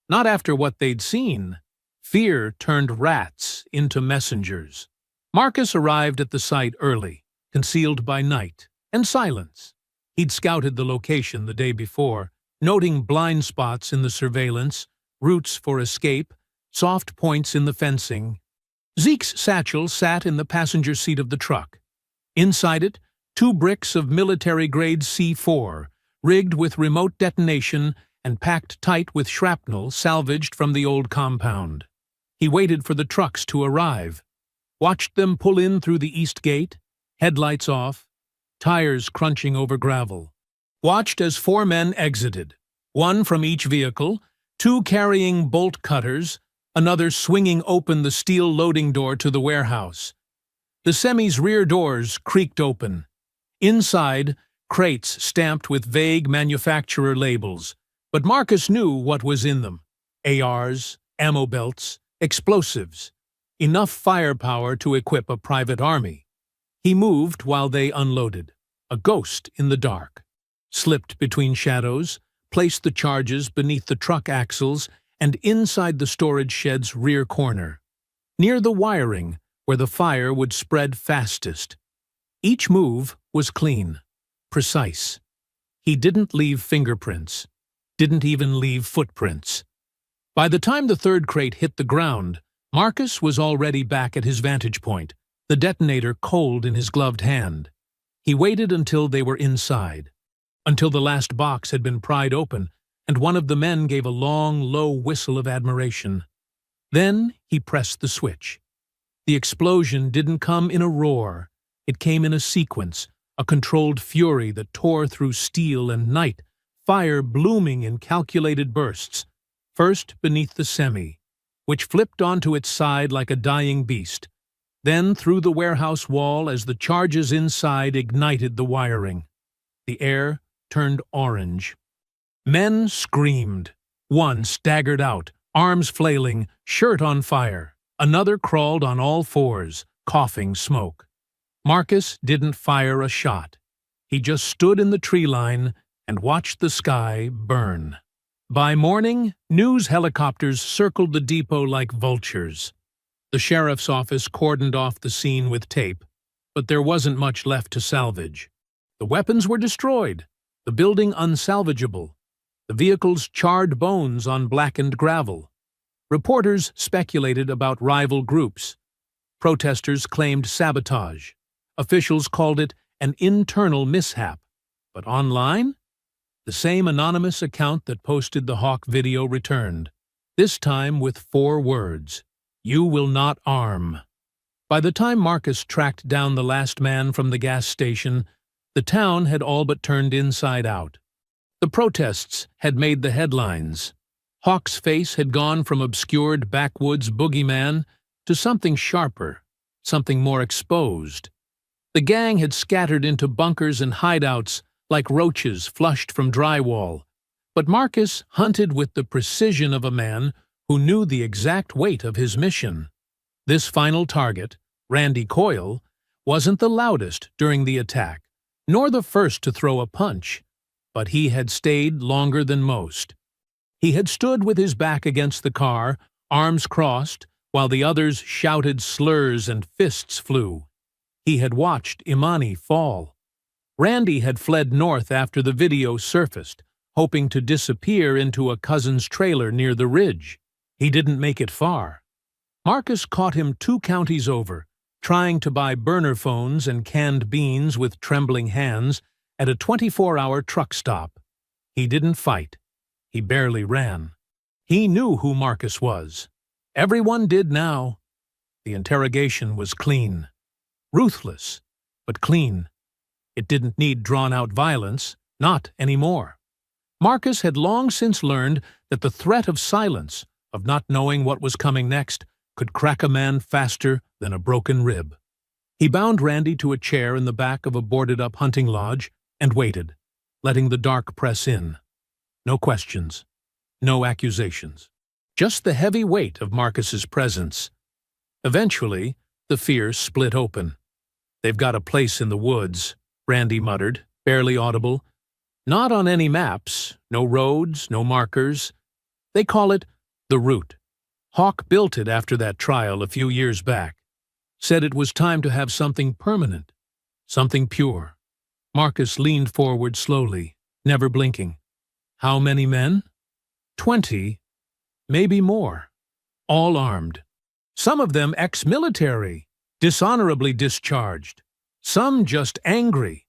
Not after what they'd seen. Fear turned rats into messengers. Marcus arrived at the site early, concealed by night and silence. He'd scouted the location the day before, noting blind spots in the surveillance, routes for escape, soft points in the fencing. Zeke's satchel sat in the passenger seat of the truck. Inside it, 2 bricks of military-grade C4, rigged with remote detonation and packed tight with shrapnel salvaged from the old compound. He waited for the trucks to arrive, watched them pull in through the east gate, headlights off, tires crunching over gravel. Watched as 4 men exited, 1 from each vehicle, 2 carrying bolt cutters, another swinging open the steel loading door to the warehouse. The semi's rear doors creaked open. Inside, crates stamped with vague manufacturer labels, but Marcus knew what was in them: ARs, ammo belts, explosives, enough firepower to equip a private army. He moved while they unloaded, a ghost in the dark, slipped between shadows, placed the charges beneath the truck axles and inside the storage shed's rear corner, near the wiring where the fire would spread fastest. Each move was clean, precise. He didn't leave fingerprints, didn't even leave footprints. By the time the 3rd crate hit the ground, Marcus was already back at his vantage point, the detonator cold in his gloved hand. He waited until they were inside, until the last box had been pried open, and one of the men gave a long, low whistle of admiration. Then he pressed the switch. The explosion didn't come in a roar. It came in a sequence, a controlled fury that tore through steel and night, fire blooming in calculated bursts, first beneath the semi, which flipped onto its side like a dying beast, then through the warehouse wall as the charges inside ignited the wiring. The air turned orange. Men screamed. One staggered out, arms flailing, shirt on fire. Another crawled on all fours, coughing smoke. Marcus didn't fire a shot. He just stood in the tree line and watched the sky burn. By morning, news helicopters circled the depot like vultures. The sheriff's office cordoned off the scene with tape, but there wasn't much left to salvage. The weapons were destroyed, the building unsalvageable, the vehicle's charred bones on blackened gravel. Reporters speculated about rival groups. Protesters claimed sabotage. Officials called it an internal mishap. But online, the same anonymous account that posted the Hawk video returned, this time with 4 words: "You will not arm." By the time Marcus tracked down the last man from the gas station, the town had all but turned inside out. The protests had made the headlines. Hawk's face had gone from obscured backwoods boogeyman to something sharper, something more exposed. The gang had scattered into bunkers and hideouts like roaches flushed from drywall, but Marcus hunted with the precision of a man who knew the exact weight of his mission. This final target, Randy Coyle, wasn't the loudest during the attack, nor the first to throw a punch, but he had stayed longer than most. He had stood with his back against the car, arms crossed, while the others shouted slurs and fists flew. He had watched Imani fall. Randy had fled north after the video surfaced, hoping to disappear into a cousin's trailer near the ridge. He didn't make it far. Marcus caught him 2 counties over, trying to buy burner phones and canned beans with trembling hands at a 24-hour truck stop. He didn't fight. He barely ran. He knew who Marcus was. Everyone did now. The interrogation was clean. Ruthless, but clean. It didn't need drawn-out violence, not anymore. Marcus had long since learned that the threat of silence, of not knowing what was coming next, could crack a man faster than a broken rib. He bound Randy to a chair in the back of a boarded-up hunting lodge and waited, letting the dark press in. No questions. No accusations. Just the heavy weight of Marcus's presence. Eventually, the fear split open. "They've got a place in the woods," Randy muttered, barely audible. "Not on any maps, no roads, no markers. They call it the Route. Hawk built it after that trial a few years back. Said it was time to have something permanent, something pure." Marcus leaned forward slowly, never blinking. How many men? 20, maybe more. All armed. Some of them ex-military, dishonorably discharged. Some just angry.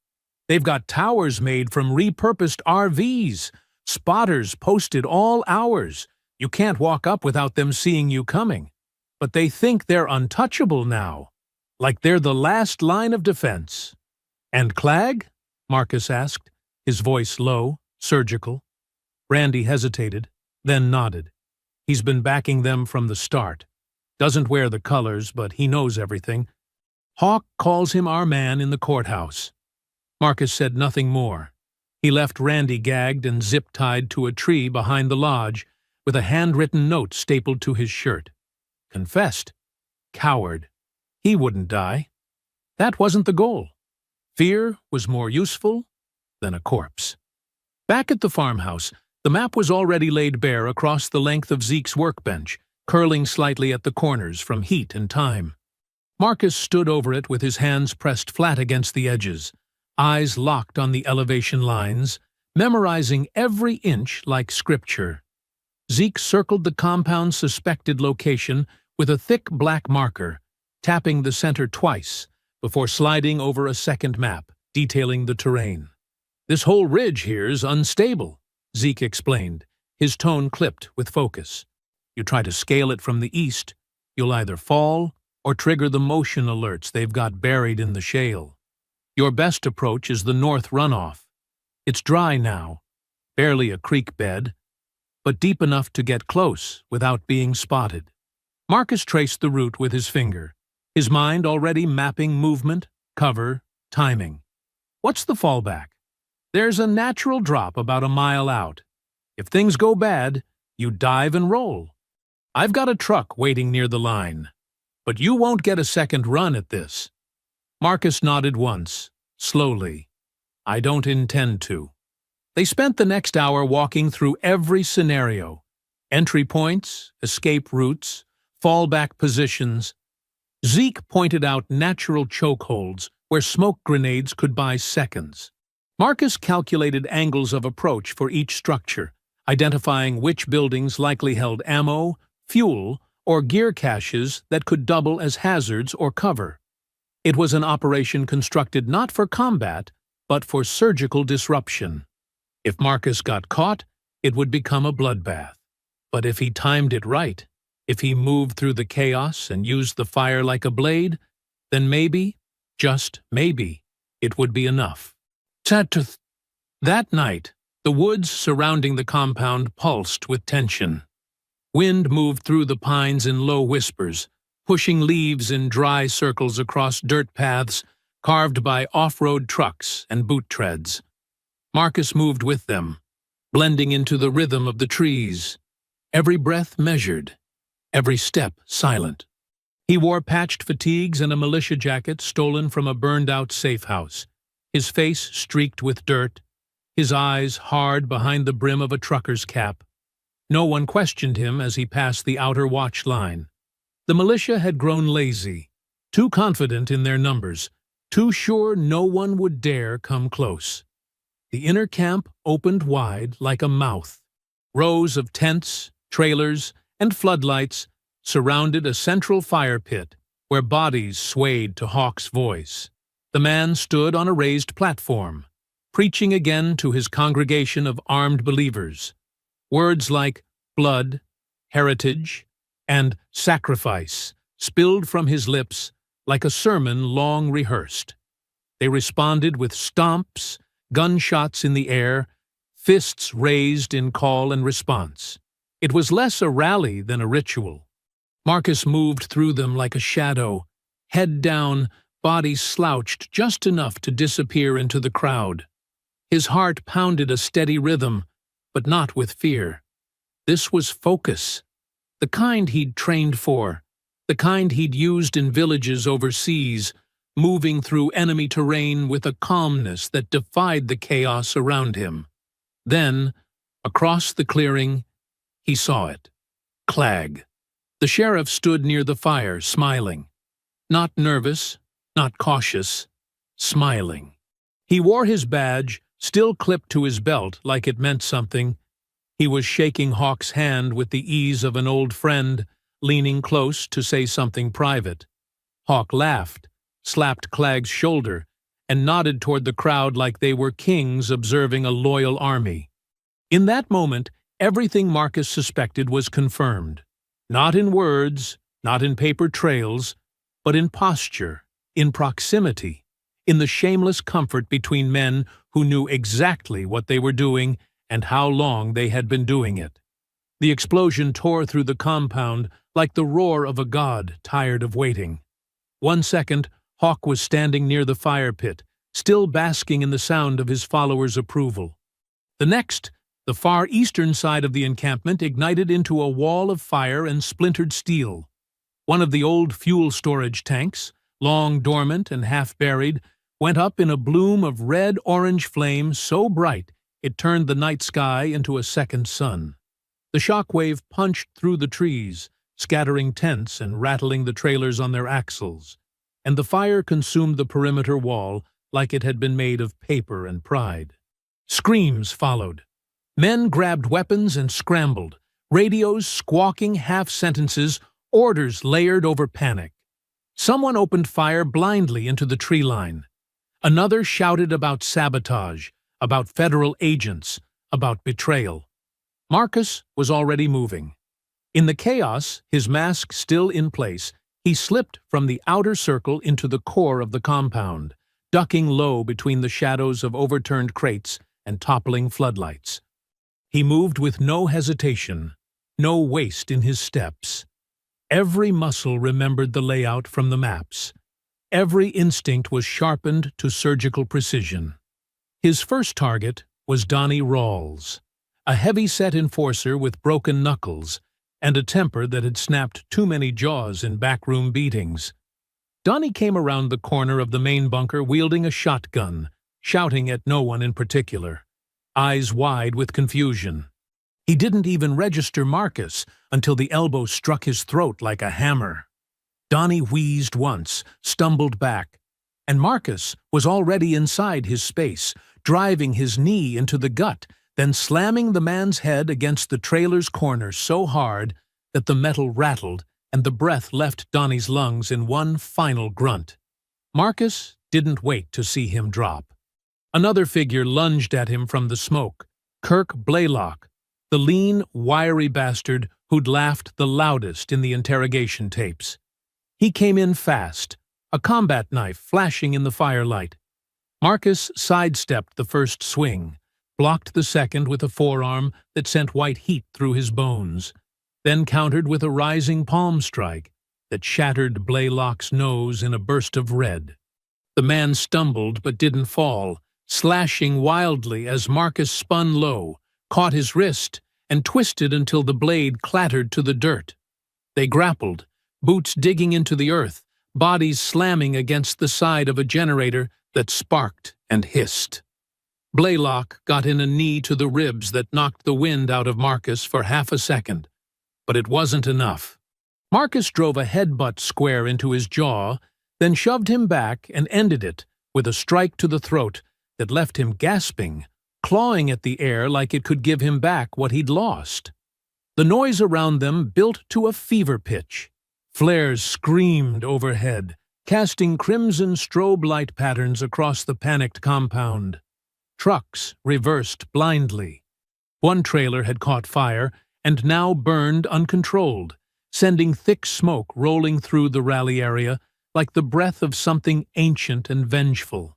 They've got towers made from repurposed RVs, spotters posted all hours. You can't walk up without them seeing you coming. But they think they're untouchable now, like they're the last line of defense. "And Clag?" Marcus asked, his voice low, surgical. Randy hesitated, then nodded. "He's been backing them from the start. Doesn't wear the colors, but he knows everything. Hawk calls him our man in the courthouse." Marcus said nothing more. He left Randy gagged and zip-tied to a tree behind the lodge, with a handwritten note stapled to his shirt. Confessed. Coward. He wouldn't die. That wasn't the goal. Fear was more useful than a corpse. Back at the farmhouse, the map was already laid bare across the length of Zeke's workbench, curling slightly at the corners from heat and time. Marcus stood over it with his hands pressed flat against the edges, eyes locked on the elevation lines, memorizing every inch like scripture. Zeke circled the compound's suspected location with a thick black marker, tapping the center twice before sliding over a second map, detailing the terrain. "This whole ridge here's unstable," Zeke explained, his tone clipped with focus. "You try to scale it from the east, you'll either fall or trigger the motion alerts they've got buried in the shale. Your best approach is the north runoff. It's dry now, barely a creek bed, but deep enough to get close without being spotted." Marcus traced the route with his finger, his mind already mapping movement, cover, timing. "What's the fallback? There's a natural drop about a mile out. If things go bad, you dive and roll. I've got a truck waiting near the line, but you won't get a second run at this." Marcus nodded once, slowly. "I don't intend to." They spent the next hour walking through every scenario: entry points, escape routes, fallback positions. Zeke pointed out natural chokeholds where smoke grenades could buy seconds. Marcus calculated angles of approach for each structure, identifying which buildings likely held ammo, fuel, or gear caches that could double as hazards or cover. It was an operation constructed not for combat, but for surgical disruption. If Marcus got caught, it would become a bloodbath. But if he timed it right, if he moved through the chaos and used the fire like a blade, then maybe, just maybe, it would be enough. That night, the woods surrounding the compound pulsed with tension. Wind moved through the pines in low whispers, pushing leaves in dry circles across dirt paths carved by off-road trucks and boot treads. Marcus moved with them, blending into the rhythm of the trees, every breath measured, every step silent. He wore patched fatigues and a militia jacket stolen from a burned-out safe house, his face streaked with dirt, his eyes hard behind the brim of a trucker's cap. No one questioned him as he passed the outer watch line. The militia had grown lazy, too confident in their numbers, too sure no one would dare come close. The inner camp opened wide like a mouth. Rows of tents, trailers, and floodlights surrounded a central fire pit where bodies swayed to Hawk's voice. The man stood on a raised platform, preaching again to his congregation of armed believers. Words like blood, heritage, and sacrifice spilled from his lips like a sermon long rehearsed. They responded with stomps, gunshots in the air, fists raised in call and response. It was less a rally than a ritual. Marcus moved through them like a shadow, head down, body slouched just enough to disappear into the crowd. His heart pounded a steady rhythm, but not with fear. This was focus, the kind he'd trained for, the kind he'd used in villages overseas, moving through enemy terrain with a calmness that defied the chaos around him. Then, across the clearing, he saw it. Clag. The sheriff stood near the fire, smiling. Not nervous, not cautious, smiling. He wore his badge, still clipped to his belt like it meant something. He was shaking Hawk's hand with the ease of an old friend, leaning close to say something private. Hawk laughed, slapped Clagg's shoulder, and nodded toward the crowd like they were kings observing a loyal army. In that moment, everything Marcus suspected was confirmed. Not in words, not in paper trails, but in posture, in proximity, in the shameless comfort between men who knew exactly what they were doing and how long they had been doing it. The explosion tore through the compound like the roar of a god tired of waiting. 1 second, Hawk was standing near the fire pit, still basking in the sound of his followers' approval. The next, the far eastern side of the encampment ignited into a wall of fire and splintered steel. One of the old fuel storage tanks, long dormant and half-buried, went up in a bloom of red-orange flame so bright it turned the night sky into a second sun. The shockwave punched through the trees, scattering tents and rattling the trailers on their axles, and the fire consumed the perimeter wall like it had been made of paper and pride. Screams followed. Men grabbed weapons and scrambled, radios squawking half-sentences, orders layered over panic. Someone opened fire blindly into the tree line. Another shouted about sabotage, about federal agents, about betrayal. Marcus was already moving. In the chaos, his mask still in place, he slipped from the outer circle into the core of the compound, ducking low between the shadows of overturned crates and toppling floodlights. He moved with no hesitation, no waste in his steps. Every muscle remembered the layout from the maps. Every instinct was sharpened to surgical precision. His first target was Donnie Rawls, a heavy-set enforcer with broken knuckles and a temper that had snapped too many jaws in backroom beatings. Donnie came around the corner of the main bunker wielding a shotgun, shouting at no one in particular, eyes wide with confusion. He didn't even register Marcus until the elbow struck his throat like a hammer. Donnie wheezed once, stumbled back, and Marcus was already inside his space, driving his knee into the gut, then slamming the man's head against the trailer's corner so hard that the metal rattled and the breath left Donnie's lungs in one final grunt. Marcus didn't wait to see him drop. Another figure lunged at him from the smoke, Kirk Blaylock, the lean, wiry bastard who'd laughed the loudest in the interrogation tapes. He came in fast, a combat knife flashing in the firelight. Marcus sidestepped the first swing, blocked the second with a forearm that sent white heat through his bones, then countered with a rising palm strike that shattered Blaylock's nose in a burst of red. The man stumbled but didn't fall, slashing wildly as Marcus spun low, caught his wrist, and twisted until the blade clattered to the dirt. They grappled, boots digging into the earth, bodies slamming against the side of a generator that sparked and hissed. Blaylock got in a knee to the ribs that knocked the wind out of Marcus for half a second, but it wasn't enough. Marcus drove a headbutt square into his jaw, then shoved him back and ended it with a strike to the throat that left him gasping, clawing at the air like it could give him back what he'd lost. The noise around them built to a fever pitch. Flares screamed overhead, casting crimson strobe light patterns across the panicked compound. Trucks reversed blindly. One trailer had caught fire and now burned uncontrolled, sending thick smoke rolling through the rally area like the breath of something ancient and vengeful.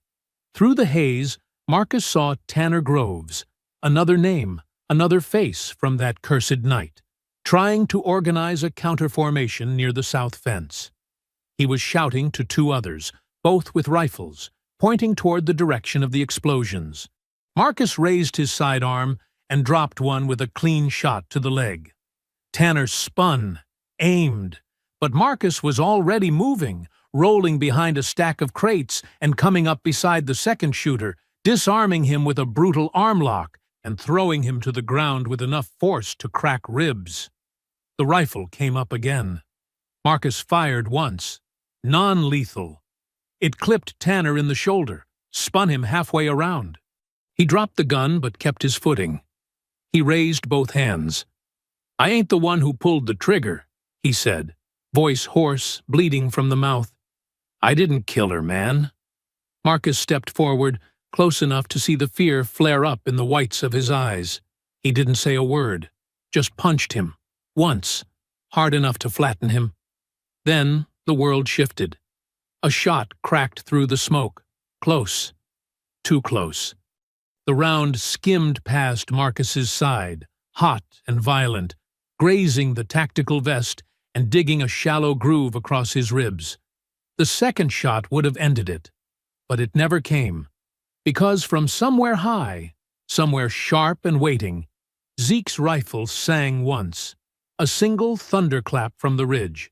Through the haze, Marcus saw Tanner Groves, another name, another face from that cursed night, trying to organize a counterformation near the south fence. He was shouting to two others, both with rifles, pointing toward the direction of the explosions. Marcus raised his sidearm and dropped one with a clean shot to the leg. Tanner spun, aimed, but Marcus was already moving, rolling behind a stack of crates and coming up beside the second shooter, disarming him with a brutal arm lock and throwing him to the ground with enough force to crack ribs. The rifle came up again. Marcus fired once, non-lethal. It clipped Tanner in the shoulder, spun him halfway around. He dropped the gun but kept his footing. He raised both hands. "I ain't the one who pulled the trigger," he said, voice hoarse, bleeding from the mouth. "I didn't kill her, man." Marcus stepped forward, close enough to see the fear flare up in the whites of his eyes. He didn't say a word, just punched him, once, hard enough to flatten him. Then the world shifted. A shot cracked through the smoke, close, too close. The round skimmed past Marcus's side, hot and violent, grazing the tactical vest and digging a shallow groove across his ribs. The second shot would have ended it, but it never came, because from somewhere high, somewhere sharp and waiting, Zeke's rifle sang once, a single thunderclap from the ridge.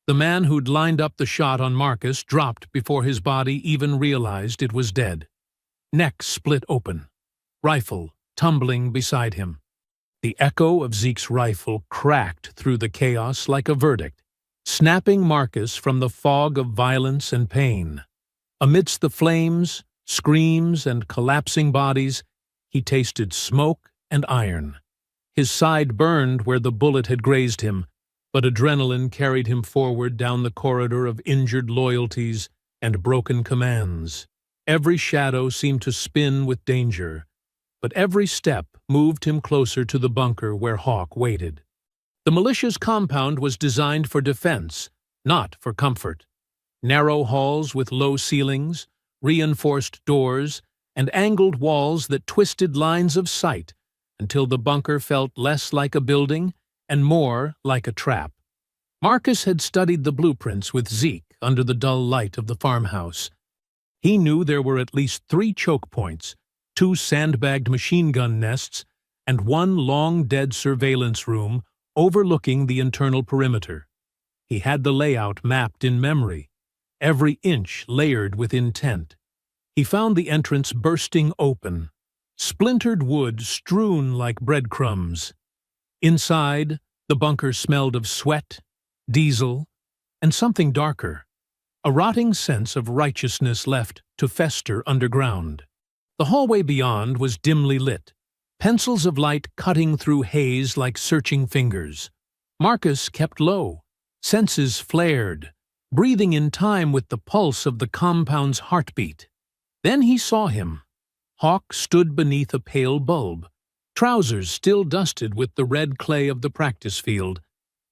The man who'd lined up the shot on Marcus dropped before his body even realized it was dead. Neck split open, rifle tumbling beside him. The echo of Zeke's rifle cracked through the chaos like a verdict, snapping Marcus from the fog of violence and pain. Amidst the flames, screams, and collapsing bodies, he tasted smoke and iron. His side burned where the bullet had grazed him, but adrenaline carried him forward down the corridor of injured loyalties and broken commands. Every shadow seemed to spin with danger, but every step moved him closer to the bunker where Hawk waited. The militia's compound was designed for defense, not for comfort. Narrow halls with low ceilings, reinforced doors, and angled walls that twisted lines of sight until the bunker felt less like a building and more like a trap. Marcus had studied the blueprints with Zeke under the dull light of the farmhouse. He knew there were at least 3 choke points, 2 sandbagged machine gun nests, and 1 long-dead surveillance room overlooking the internal perimeter. He had the layout mapped in memory, every inch layered with intent. He found the entrance bursting open, splintered wood strewn like breadcrumbs. Inside, the bunker smelled of sweat, diesel, and something darker, a rotting sense of righteousness left to fester underground. The hallway beyond was dimly lit, pencils of light cutting through haze like searching fingers. Marcus kept low, senses flared, breathing in time with the pulse of the compound's heartbeat. Then he saw him. Hawk stood beneath a pale bulb, trousers still dusted with the red clay of the practice field,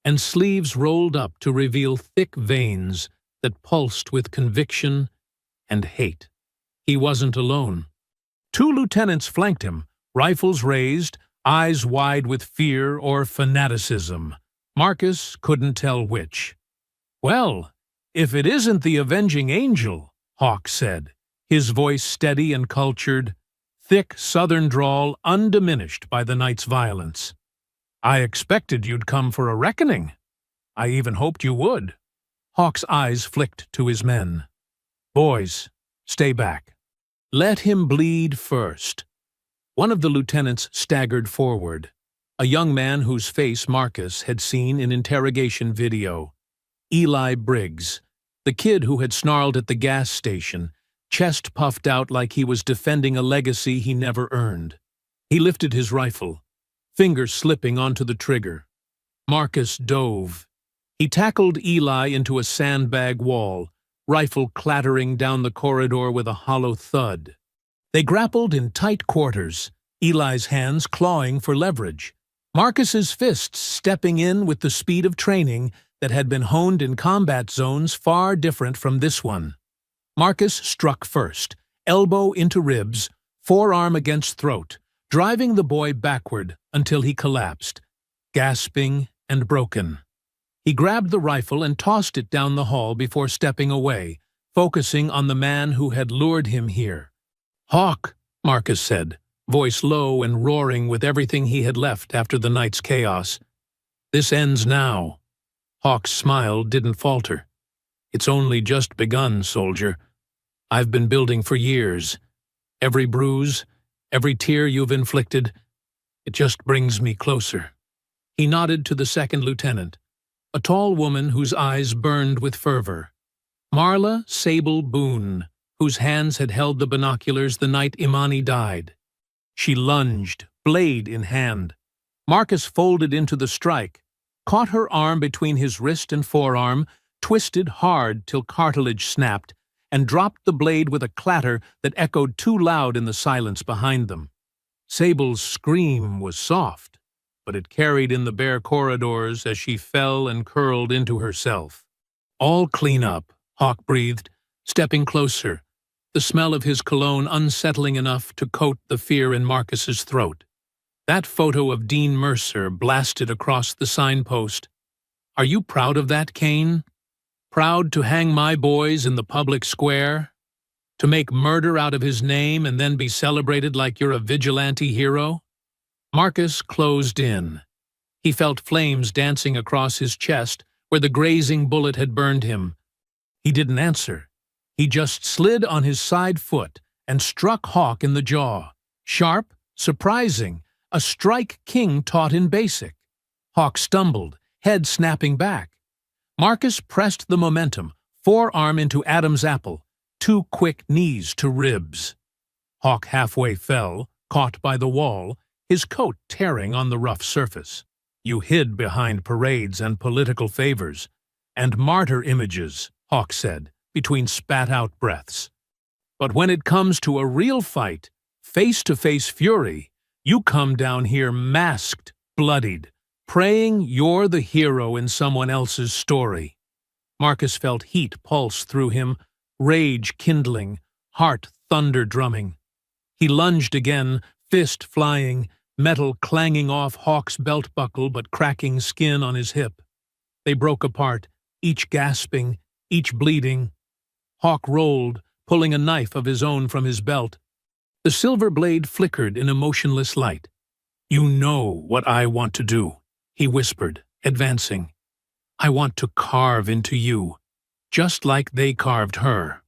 and sleeves rolled up to reveal thick veins that pulsed with conviction and hate. He wasn't alone. 2 lieutenants flanked him, rifles raised, eyes wide with fear or fanaticism. Marcus couldn't tell which. "Well, if it isn't the avenging angel," Hawk said, his voice steady and cultured, thick southern drawl undiminished by the night's violence. "I expected you'd come for a reckoning. I even hoped you would." Hawk's eyes flicked to his men. "Boys, stay back. Let him bleed first." One of the lieutenants staggered forward, a young man whose face Marcus had seen in interrogation video. Eli Briggs, the kid who had snarled at the gas station, chest puffed out like he was defending a legacy he never earned. He lifted his rifle, fingers slipping onto the trigger. Marcus dove. He tackled Eli into a sandbag wall, rifle clattering down the corridor with a hollow thud. They grappled in tight quarters, Eli's hands clawing for leverage, Marcus's fists stepping in with the speed of training that had been honed in combat zones far different from this one. Marcus struck first, elbow into ribs, forearm against throat, driving the boy backward until he collapsed, gasping and broken. He grabbed the rifle and tossed it down the hall before stepping away, focusing on the man who had lured him here. "Hawk," Marcus said, voice low and roaring with everything he had left after the night's chaos. "This ends now." Hawk's smile didn't falter. "It's only just begun, soldier. I've been building for years. Every bruise, every tear you've inflicted, it just brings me closer." He nodded to the second lieutenant, a tall woman whose eyes burned with fervor. Marla Sable Boone, whose hands had held the binoculars the night Imani died. She lunged, blade in hand. Marcus folded into the strike, caught her arm between his wrist and forearm, twisted hard till cartilage snapped, and dropped the blade with a clatter that echoed too loud in the silence behind them. Sable's scream was soft, but it carried in the bare corridors as she fell and curled into herself. "All clean up," Hawk breathed, stepping closer, the smell of his cologne unsettling enough to coat the fear in Marcus's throat. That photo of Dean Mercer blasted across the signpost. "Are you proud of that, Kane? Proud to hang my boys in the public square? To make murder out of his name and then be celebrated like you're a vigilante hero?" Marcus closed in. He felt flames dancing across his chest where the grazing bullet had burned him. He didn't answer. He just slid on his side foot and struck Hawk in the jaw. Sharp, surprising, a strike King taught in basic. Hawk stumbled, head snapping back. Marcus pressed the momentum, forearm into Adam's apple, two quick knees to ribs. Hawk halfway fell, caught by the wall, his coat tearing on the rough surface. "You hid behind parades and political favors, and martyr images," Hawk said, between spat-out breaths. "But when it comes to a real fight, face-to-face fury, you come down here masked, bloodied, praying you're the hero in someone else's story." Marcus felt heat pulse through him, rage kindling, heart thunder drumming. He lunged again, fist flying, metal clanging off Hawk's belt buckle but cracking skin on his hip. They broke apart, each gasping, each bleeding. Hawk rolled, pulling a knife of his own from his belt. The silver blade flickered in a motionless light. "You know what I want to do," he whispered, advancing. "I want to carve into you, just like they carved her."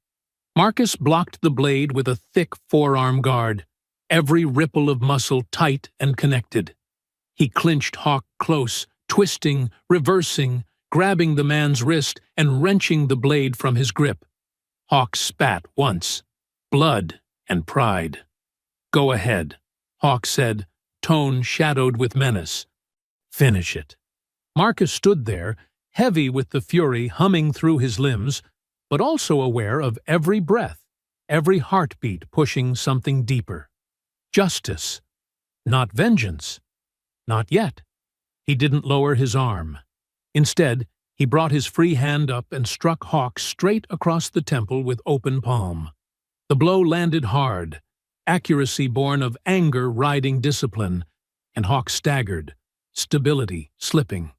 Marcus blocked the blade with a thick forearm guard, every ripple of muscle tight and connected. He clinched Hawk close, twisting, reversing, grabbing the man's wrist and wrenching the blade from his grip. Hawk spat once, blood and pride. "Go ahead," Hawk said, tone shadowed with menace. "Finish it." Marcus stood there, heavy with the fury humming through his limbs, but also aware of every breath, every heartbeat pushing something deeper. Justice. Not vengeance. Not yet. He didn't lower his arm. Instead, he brought his free hand up and struck Hawk straight across the temple with open palm. The blow landed hard, accuracy born of anger riding discipline, and Hawk staggered, stability slipping.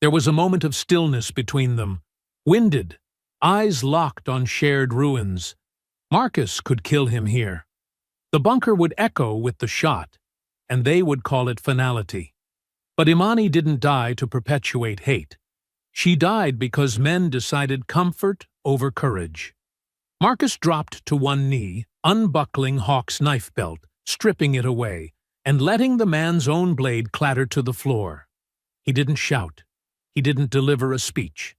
There was a moment of stillness between them, winded, eyes locked on shared ruins. Marcus could kill him here. The bunker would echo with the shot, and they would call it finality. But Imani didn't die to perpetuate hate. She died because men decided comfort over courage. Marcus dropped to one knee, unbuckling Hawk's knife belt, stripping it away, and letting the man's own blade clatter to the floor. He didn't shout. He didn't deliver a speech.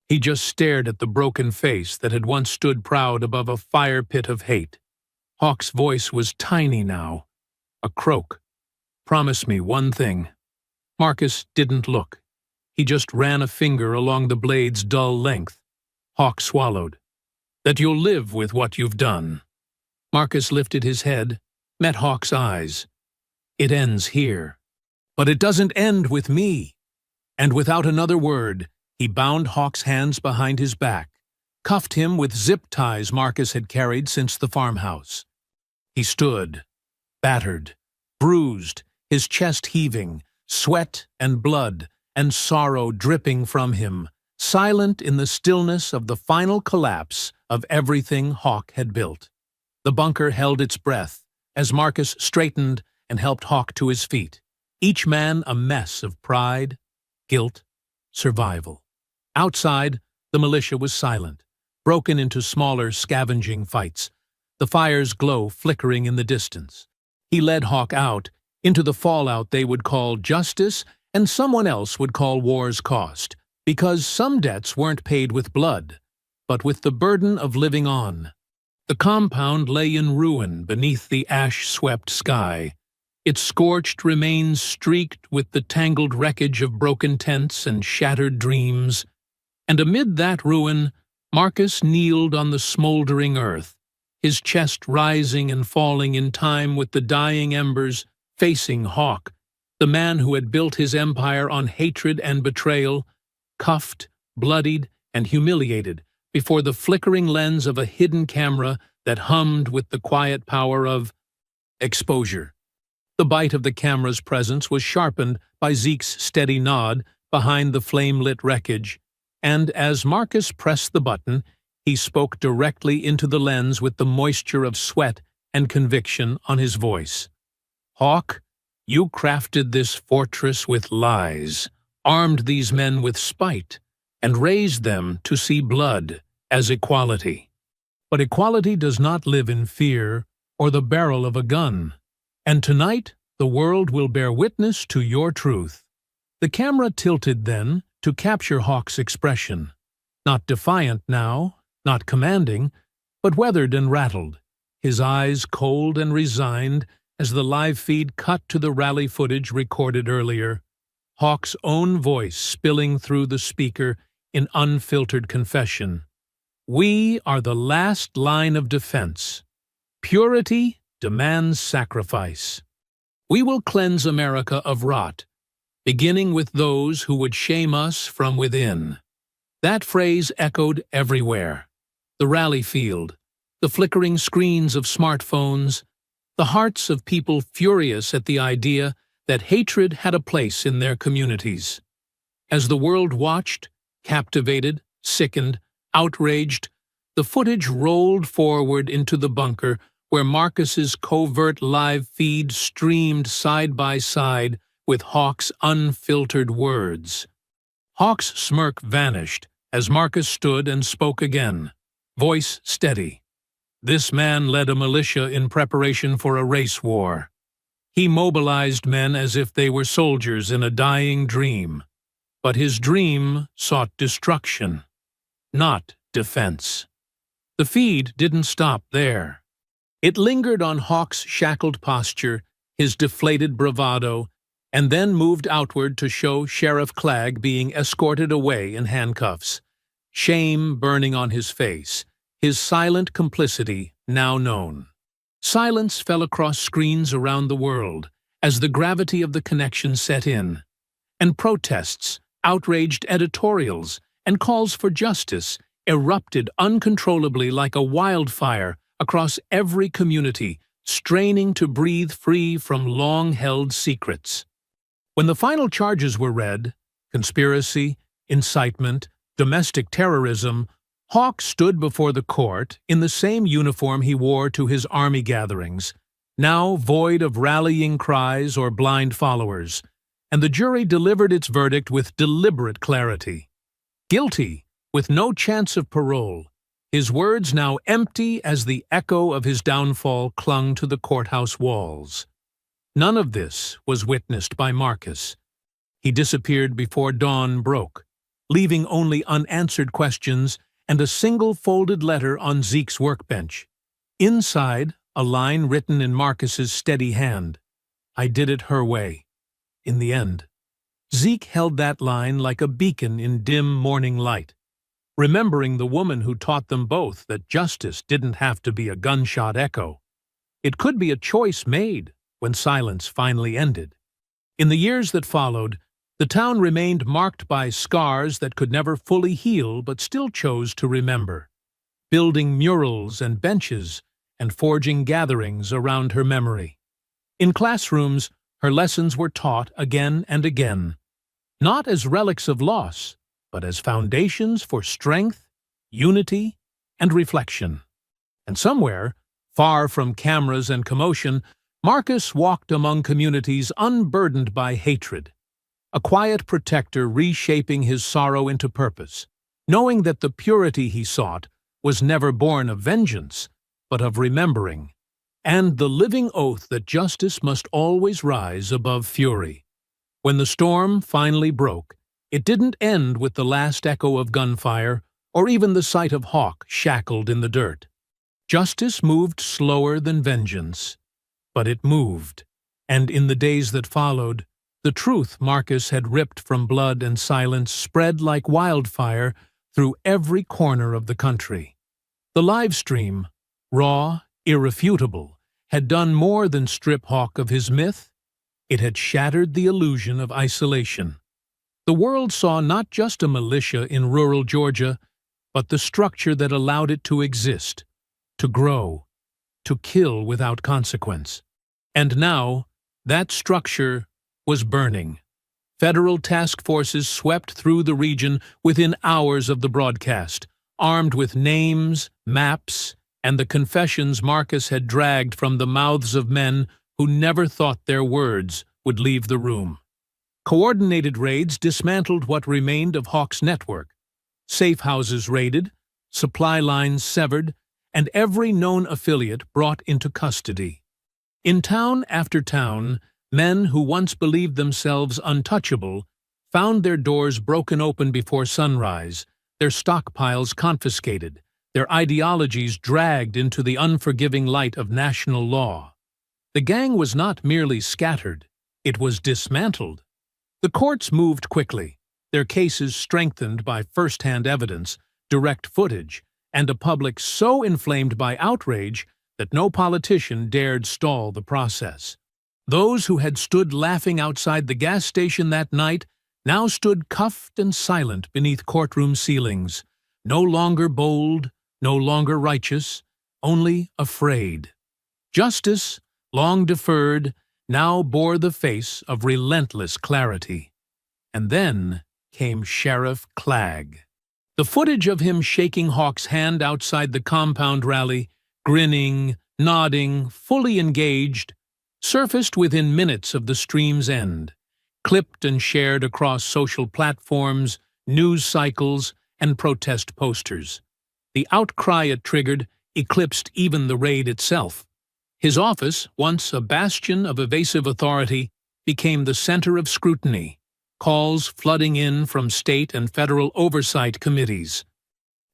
He just stared at the broken face that had once stood proud above a fire pit of hate. Hawk's voice was tiny now, a croak. "Promise me one thing." Marcus didn't look. He just ran a finger along the blade's dull length. Hawk swallowed. "That you'll live with what you've done." Marcus lifted his head, met Hawk's eyes. "It ends here. But it doesn't end with me." And without another word, he bound Hawk's hands behind his back, cuffed him with zip ties Marcus had carried since the farmhouse. He stood, battered, bruised, his chest heaving, sweat and blood and sorrow dripping from him, silent in the stillness of the final collapse of everything Hawk had built. The bunker held its breath as Marcus straightened and helped Hawk to his feet, each man a mess of pride, guilt, survival. Outside, the militia was silent, broken into smaller scavenging fights, the fire's glow flickering in the distance. He led Hawk out, into the fallout they would call justice and someone else would call war's cost, because some debts weren't paid with blood, but with the burden of living on. The compound lay in ruin beneath the ash-swept sky, its scorched remains streaked with the tangled wreckage of broken tents and shattered dreams. And amid that ruin, Marcus kneeled on the smoldering earth, his chest rising and falling in time with the dying embers, facing Hawk, the man who had built his empire on hatred and betrayal, cuffed, bloodied, and humiliated before the flickering lens of a hidden camera that hummed with the quiet power of exposure. The bite of the camera's presence was sharpened by Zeke's steady nod behind the flame-lit wreckage, and as Marcus pressed the button, he spoke directly into the lens with the moisture of sweat and conviction on his voice. "Hawk, you crafted this fortress with lies, armed these men with spite, and raised them to see blood as equality. But equality does not live in fear or the barrel of a gun, and tonight the world will bear witness to your truth." The camera tilted then to capture Hawk's expression, not defiant now, not commanding, but weathered and rattled, his eyes cold and resigned as the live feed cut to the rally footage recorded earlier, Hawk's own voice spilling through the speaker in unfiltered confession. "We are the last line of defense. Purity demands sacrifice. We will cleanse America of rot, beginning with those who would shame us from within." That phrase echoed everywhere. The rally field, the flickering screens of smartphones, the hearts of people furious at the idea that hatred had a place in their communities. As the world watched, captivated, sickened, outraged, the footage rolled forward into the bunker where Marcus's covert live feed streamed side by side with Hawk's unfiltered words. Hawk's smirk vanished as Marcus stood and spoke again, voice steady. This man led a militia in preparation for a race war. He mobilized men as if they were soldiers in a dying dream. But his dream sought destruction, not defense. The feed didn't stop there. It lingered on Hawk's shackled posture, his deflated bravado, and then moved outward to show Sheriff Clagg being escorted away in handcuffs, shame burning on his face, his silent complicity now known. Silence fell across screens around the world as the gravity of the connection set in, and protests, outraged editorials, and calls for justice erupted uncontrollably like a wildfire across every community, straining to breathe free from long-held secrets. When the final charges were read, conspiracy, incitement, domestic terrorism, Hawk stood before the court in the same uniform he wore to his army gatherings, now void of rallying cries or blind followers, and the jury delivered its verdict with deliberate clarity. Guilty, with no chance of parole, his words now empty as the echo of his downfall clung to the courthouse walls. None of this was witnessed by Marcus. He disappeared before dawn broke, leaving only unanswered questions and a single folded letter on Zeke's workbench. Inside, a line written in Marcus's steady hand. "I did it her way. In the end." Zeke held that line like a beacon in dim morning light. remembering the woman who taught them both that justice didn't have to be a gunshot echo. It could be a choice made when silence finally ended. In the years that followed, the town remained marked by scars that could never fully heal but still chose to remember, building murals and benches and forging gatherings around her memory. In classrooms, her lessons were taught again and again, not as relics of loss, but as foundations for strength, unity, and reflection. And somewhere, far from cameras and commotion, Marcus walked among communities unburdened by hatred, a quiet protector reshaping his sorrow into purpose, knowing that the purity he sought was never born of vengeance, but of remembering, and the living oath that justice must always rise above fury. When the storm finally broke, it didn't end with the last echo of gunfire or even the sight of Hawk shackled in the dirt. Justice moved slower than vengeance, but it moved, and in the days that followed, the truth Marcus had ripped from blood and silence spread like wildfire through every corner of the country. The live stream, raw, irrefutable, had done more than strip Hawk of his myth. It had shattered the illusion of isolation. The world saw not just a militia in rural Georgia, but the structure that allowed it to exist, to grow, to kill without consequence. And now, that structure was burning. Federal task forces swept through the region within hours of the broadcast, armed with names, maps, and the confessions Marcus had dragged from the mouths of men who never thought their words would leave the room. Coordinated raids dismantled what remained of Hawk's network. Safe houses raided, supply lines severed, and every known affiliate brought into custody. In town after town, men who once believed themselves untouchable found their doors broken open before sunrise, their stockpiles confiscated, their ideologies dragged into the unforgiving light of national law. The gang was not merely scattered, it was dismantled. The courts moved quickly, their cases strengthened by first-hand evidence, direct footage, and a public so inflamed by outrage that no politician dared stall the process. Those who had stood laughing outside the gas station that night now stood cuffed and silent beneath courtroom ceilings, no longer bold, no longer righteous, only afraid. Justice, long deferred, now bore the face of relentless clarity. And then came Sheriff Clagg. The footage of him shaking Hawk's hand outside the compound rally, grinning, nodding, fully engaged, surfaced within minutes of the stream's end, clipped and shared across social platforms, news cycles, and protest posters. The outcry it triggered eclipsed even the raid itself. His office, once a bastion of evasive authority, became the center of scrutiny, calls flooding in from state and federal oversight committees.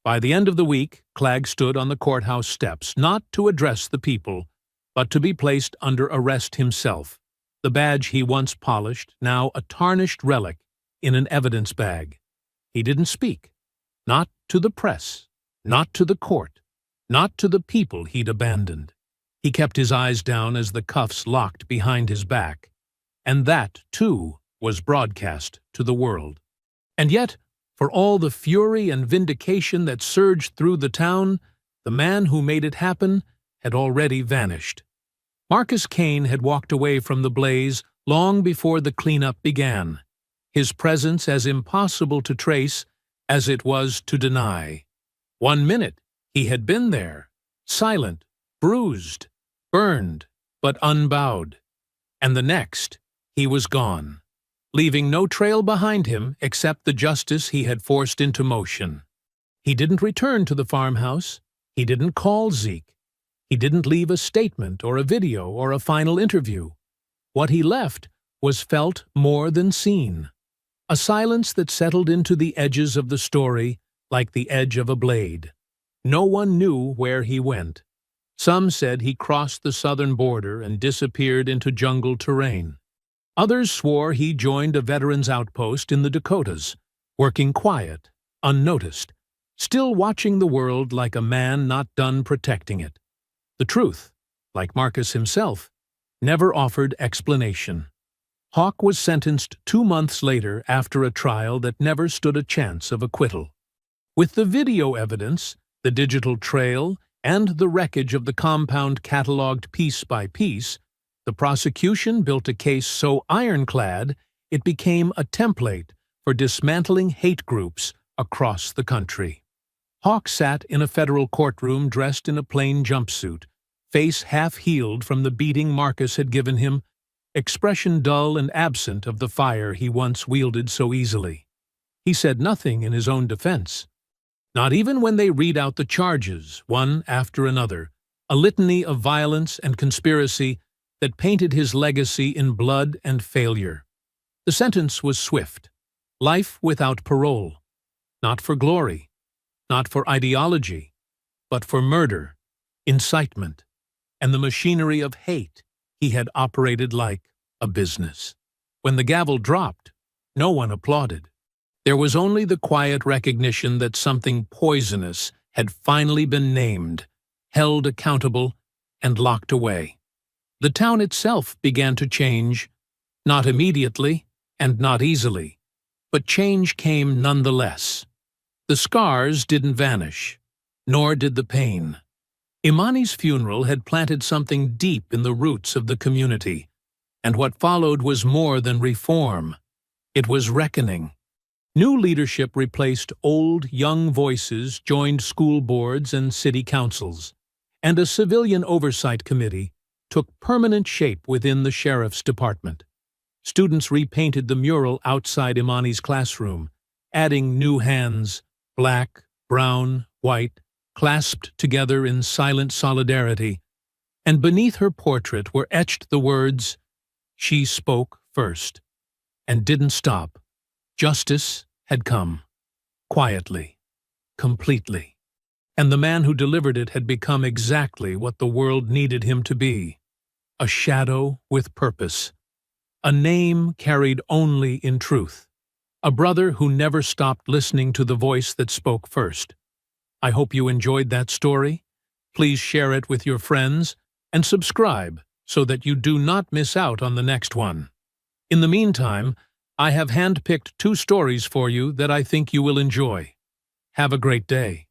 By the end of the week, Clagg stood on the courthouse steps, not to address the people, but to be placed under arrest himself, the badge he once polished, now a tarnished relic in an evidence bag. He didn't speak, not to the press, not to the court, not to the people he'd abandoned. He kept his eyes down as the cuffs locked behind his back, and that, too, was broadcast to the world. And yet, for all the fury and vindication that surged through the town, the man who made it happen had already vanished. Marcus Kane had walked away from the blaze long before the cleanup began, his presence as impossible to trace as it was to deny. 1 minute, he had been there, silent, bruised, burned, but unbowed. And the next, he was gone, leaving no trail behind him except the justice he had forced into motion. He didn't return to the farmhouse. He didn't call Zeke. He didn't leave a statement or a video or a final interview. What he left was felt more than seen. A silence that settled into the edges of the story like the edge of a blade. No one knew where he went. Some said he crossed the southern border and disappeared into jungle terrain. Others swore he joined a veterans' outpost in the Dakotas, working quiet, unnoticed, still watching the world like a man not done protecting it. The truth, like Marcus himself, never offered explanation. Hawk was sentenced 2 months later after a trial that never stood a chance of acquittal. With the video evidence, the digital trail, and the wreckage of the compound catalogued piece by piece, the prosecution built a case so ironclad it became a template for dismantling hate groups across the country. Hawk sat in a federal courtroom dressed in a plain jumpsuit, face half-healed from the beating Marcus had given him, expression dull and absent of the fire he once wielded so easily. He said nothing in his own defense. Not even when they read out the charges, one after another, a litany of violence and conspiracy that painted his legacy in blood and failure. The sentence was swift. Life without parole. Not for glory, not for ideology, but for murder, incitement, and the machinery of hate he had operated like a business. When the gavel dropped, no one applauded. There was only the quiet recognition that something poisonous had finally been named, held accountable, and locked away. The town itself began to change, not immediately and not easily, but change came nonetheless. The scars didn't vanish, nor did the pain. Imani's funeral had planted something deep in the roots of the community, and what followed was more than reform. It was reckoning. New leadership replaced old, young voices, joined school boards and city councils, and a civilian oversight committee took permanent shape within the sheriff's department. Students repainted the mural outside Imani's classroom, adding new hands, black, brown, white, clasped together in silent solidarity, and beneath her portrait were etched the words, "She spoke first, and didn't stop. Justice had come, quietly, completely." And the man who delivered it had become exactly what the world needed him to be, a shadow with purpose, a name carried only in truth, a brother who never stopped listening to the voice that spoke first. I hope you enjoyed that story. Please share it with your friends and subscribe so that you do not miss out on the next one. In the meantime, I have handpicked 2 stories for you that I think you will enjoy. Have a great day.